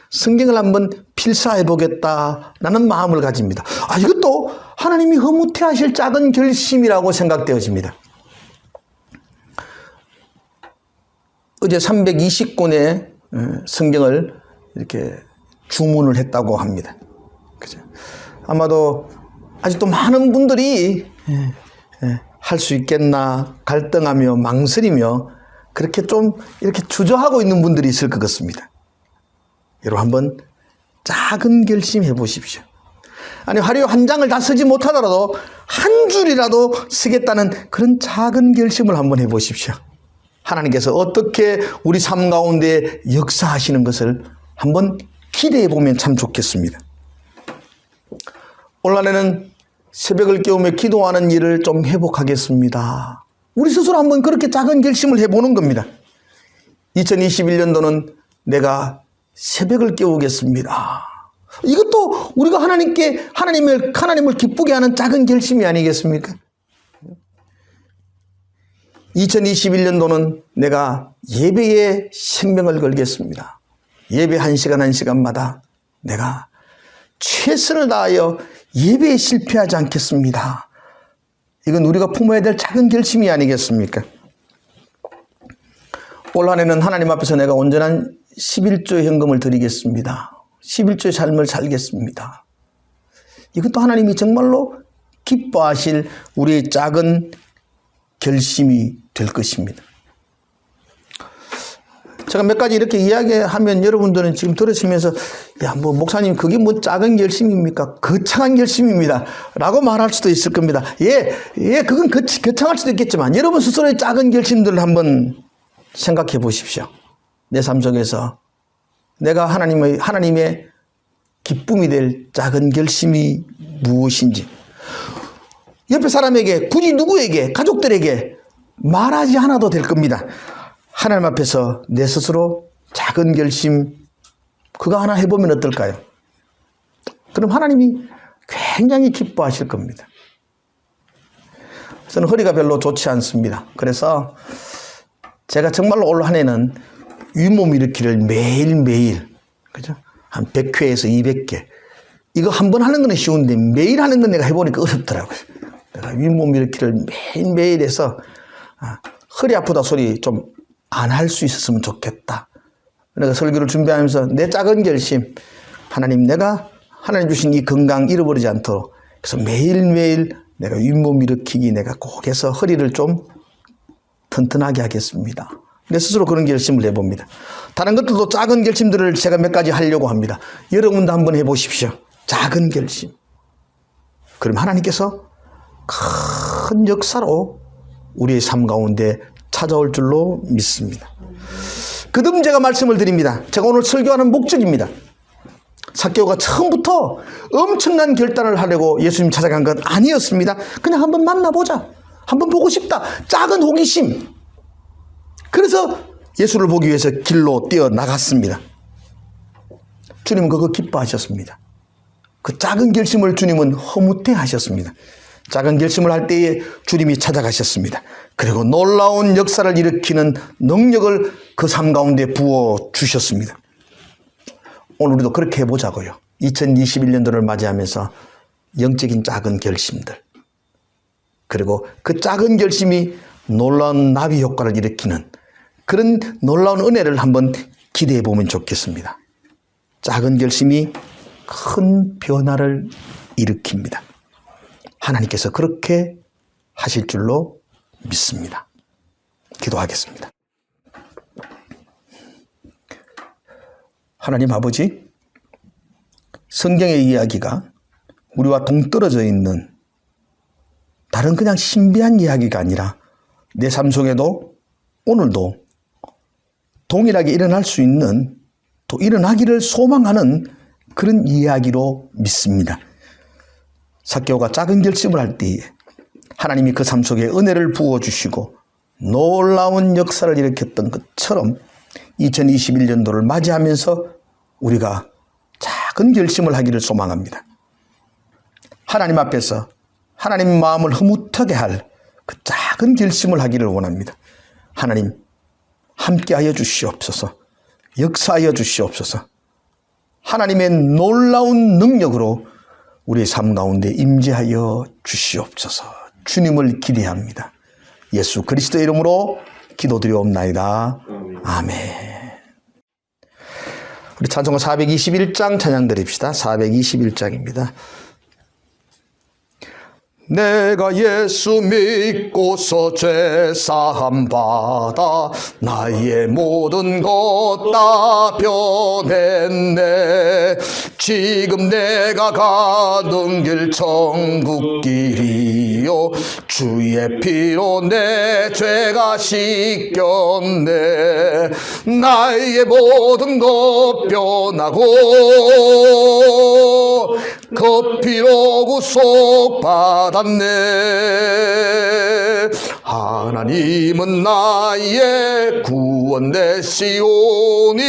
성경을 한번 필사해 보겠다라는 마음을 가집니다. 이것도 하나님이 허무태하실 작은 결심이라고 생각되어집니다. 어제 320권의 성경을 이렇게 주문을 했다고 합니다. 그죠? 아마도 아직도 많은 분들이 할 수 있겠나 갈등하며 망설이며 그렇게 좀 이렇게 주저하고 있는 분들이 있을 것 같습니다. 여러분 한번 작은 결심 해보십시오. 아니 하루에 한 장을 다 쓰지 못하더라도 한 줄이라도 쓰겠다는 그런 작은 결심을 한번 해보십시오. 하나님께서 어떻게 우리 삶 가운데 역사하시는 것을 한번 기대해 보면 참 좋겠습니다. 오늘 안에는 새벽을 깨우며 기도하는 일을 좀 회복하겠습니다. 우리 스스로 한번 그렇게 작은 결심을 해보는 겁니다. 2021년도는 내가 새벽을 깨우겠습니다. 이것도 우리가 하나님을 기쁘게 하는 작은 결심이 아니겠습니까? 2021년도는 내가 예배에 생명을 걸겠습니다. 예배 한 시간마다 내가 최선을 다하여 예배에 실패하지 않겠습니다. 이건 우리가 품어야 될 작은 결심이 아니겠습니까? 올 한해는 하나님 앞에서 내가 온전한 11조의 헌금을 드리겠습니다. 11조의 삶을 살겠습니다. 이것도 하나님이 정말로 기뻐하실 우리의 작은 결심이 될 것입니다. 제가 몇 가지 이렇게 이야기하면 여러분들은 지금 들으시면서 목사님 그게 뭐 작은 결심입니까? 거창한 결심입니다. 라고 말할 수도 있을 겁니다. 그건 거창할 수도 있겠지만 여러분 스스로의 작은 결심들을 한번 생각해 보십시오. 내 삶 속에서 내가 하나님의 기쁨이 될 작은 결심이 무엇인지 옆에 사람에게 굳이 누구에게 가족들에게 말하지 않아도 될 겁니다. 하나님 앞에서 내 스스로 작은 결심 그거 하나 해보면 어떨까요? 그럼 하나님이 굉장히 기뻐하실 겁니다. 저는 허리가 별로 좋지 않습니다. 그래서 제가 정말로 올 한 해는 윗몸 일으키를 매일매일 그죠? 한 100회에서 200개 이거 한 번 하는 건 쉬운데 매일 하는 건 내가 해보니까 어렵더라고요. 내가 윗몸 일으키를 매일매일 해서 허리 아프다 소리 좀 안 할 수 있었으면 좋겠다. 내가 설교를 준비하면서 내 작은 결심 하나님 내가 하나님 주신 이 건강 잃어버리지 않도록 그래서 매일매일 내가 윗몸 일으키기 내가 꼭 해서 허리를 좀 튼튼하게 하겠습니다. 내 스스로 그런 결심을 해봅니다. 다른 것들도 작은 결심들을 제가 몇 가지 하려고 합니다. 여러분도 한번 해보십시오. 작은 결심. 그럼 하나님께서 큰 역사로 우리의 삶 가운데 찾아올 줄로 믿습니다. 그다음 제가 말씀을 드립니다. 제가 오늘 설교하는 목적입니다. 삭개오가 처음부터 엄청난 결단을 하려고 예수님 찾아간 건 아니었습니다. 그냥 한번 만나보자. 한번 보고 싶다. 작은 호기심. 그래서 예수를 보기 위해서 길로 뛰어나갔습니다. 주님은 그거 기뻐하셨습니다. 그 작은 결심을 주님은 허무태 하셨습니다. 작은 결심을 할 때에 주님이 찾아가셨습니다. 그리고 놀라운 역사를 일으키는 능력을 그 삶 가운데 부어주셨습니다. 오늘 우리도 그렇게 해보자고요. 2021년도를 맞이하면서 영적인 작은 결심들 그리고 그 작은 결심이 놀라운 나비 효과를 일으키는 그런 놀라운 은혜를 한번 기대해 보면 좋겠습니다. 작은 결심이 큰 변화를 일으킵니다. 하나님께서 그렇게 하실 줄로 믿습니다. 기도하겠습니다. 하나님 아버지, 성경의 이야기가 우리와 동떨어져 있는 다른 그냥 신비한 이야기가 아니라 내 삶 속에도 오늘도 동일하게 일어날 수 있는 또 일어나기를 소망하는 그런 이야기로 믿습니다. 삭개오가 작은 결심을 할 때에 하나님이 그 삶 속에 은혜를 부어주시고 놀라운 역사를 일으켰던 것처럼 2021년도를 맞이하면서 우리가 작은 결심을 하기를 소망합니다. 하나님 앞에서 하나님 마음을 흐뭇하게 할 그 작은 결심을 하기를 원합니다. 하나님 함께하여 주시옵소서. 역사하여 주시옵소서. 하나님의 놀라운 능력으로 우리의 삶 가운데 임재하여 주시옵소서. 주님을 기대합니다. 예수 그리스도의 이름으로 기도드리옵나이다. 아멘. 우리 찬송가 421장 찬양 드립시다. 421장입니다. 내가 예수 믿고서 죄사함 받아 나의 모든 것 다 변했네. 지금 내가 가는 길 천국 길이요 주의 피로 내 죄가 씻겼네. 나의 모든 것 변하고 그 피로 구속 받았네. 하나님은 나의 구원 되시오니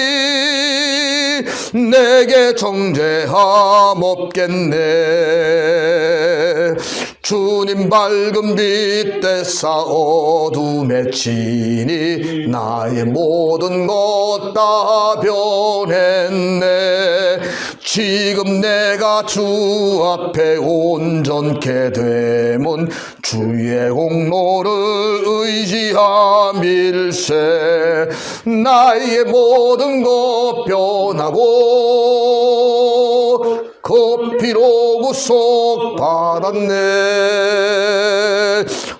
내게 정죄함 없겠네. 주님 밝은 빛 대사 어둠에 치니 나의 모든 것 다 변했네. 지금 내가 주 앞에 온전케 되면 주의 공로를 의지함일세. 나의 모든 것 변하고 그 피로 구속 받았네.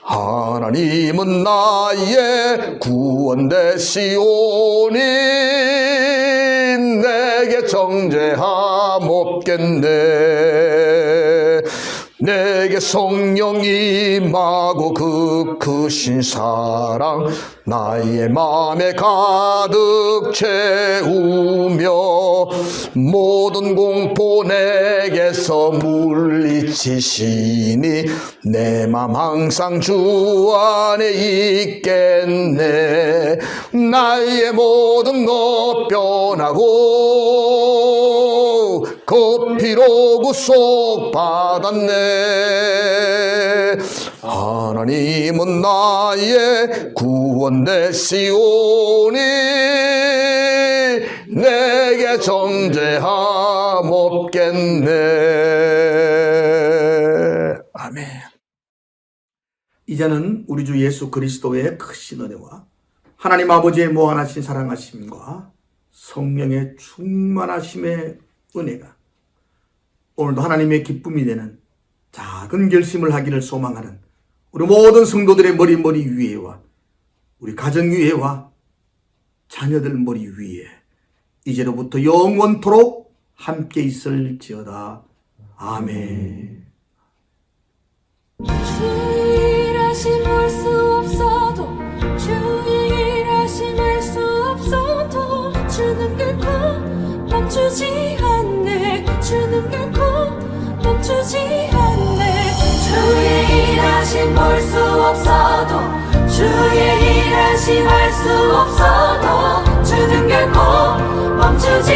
하나님은 나의 구원 되시오니 내게 정죄함 없겠네. 내게 성령 임하고 그 크신 사랑 나의 마음에 가득 채우며 모든 공포 내게서 물리치시니 내 맘 항상 주 안에 있겠네. 나의 모든 것 변하고 그 피로 구속 받았네. 하나님은 나의 구원 되시오니 내게 정죄함 없겠네. 아멘. 이제는 우리 주 예수 그리스도의 크신 은혜와 하나님 아버지의 무한하신 사랑하심과 성령의 충만하심의 은혜가 오늘도 하나님의 기쁨이 되는 작은 결심을 하기를 소망하는 우리 모든 성도들의 머리 위에와 우리 가정 위에와 자녀들 머리 위에 이제로부터 영원토록 함께 있을지어다. 아멘. 주의 일하심 알 수 없어도 주의 일하심 알 수 없어도 주는 결코 멈추지 않네. 주는 결코 멈추지 않네. 주의 일하심 볼 수 없어도 주의 일하심 알 수 없어도 주는 결코 멈추지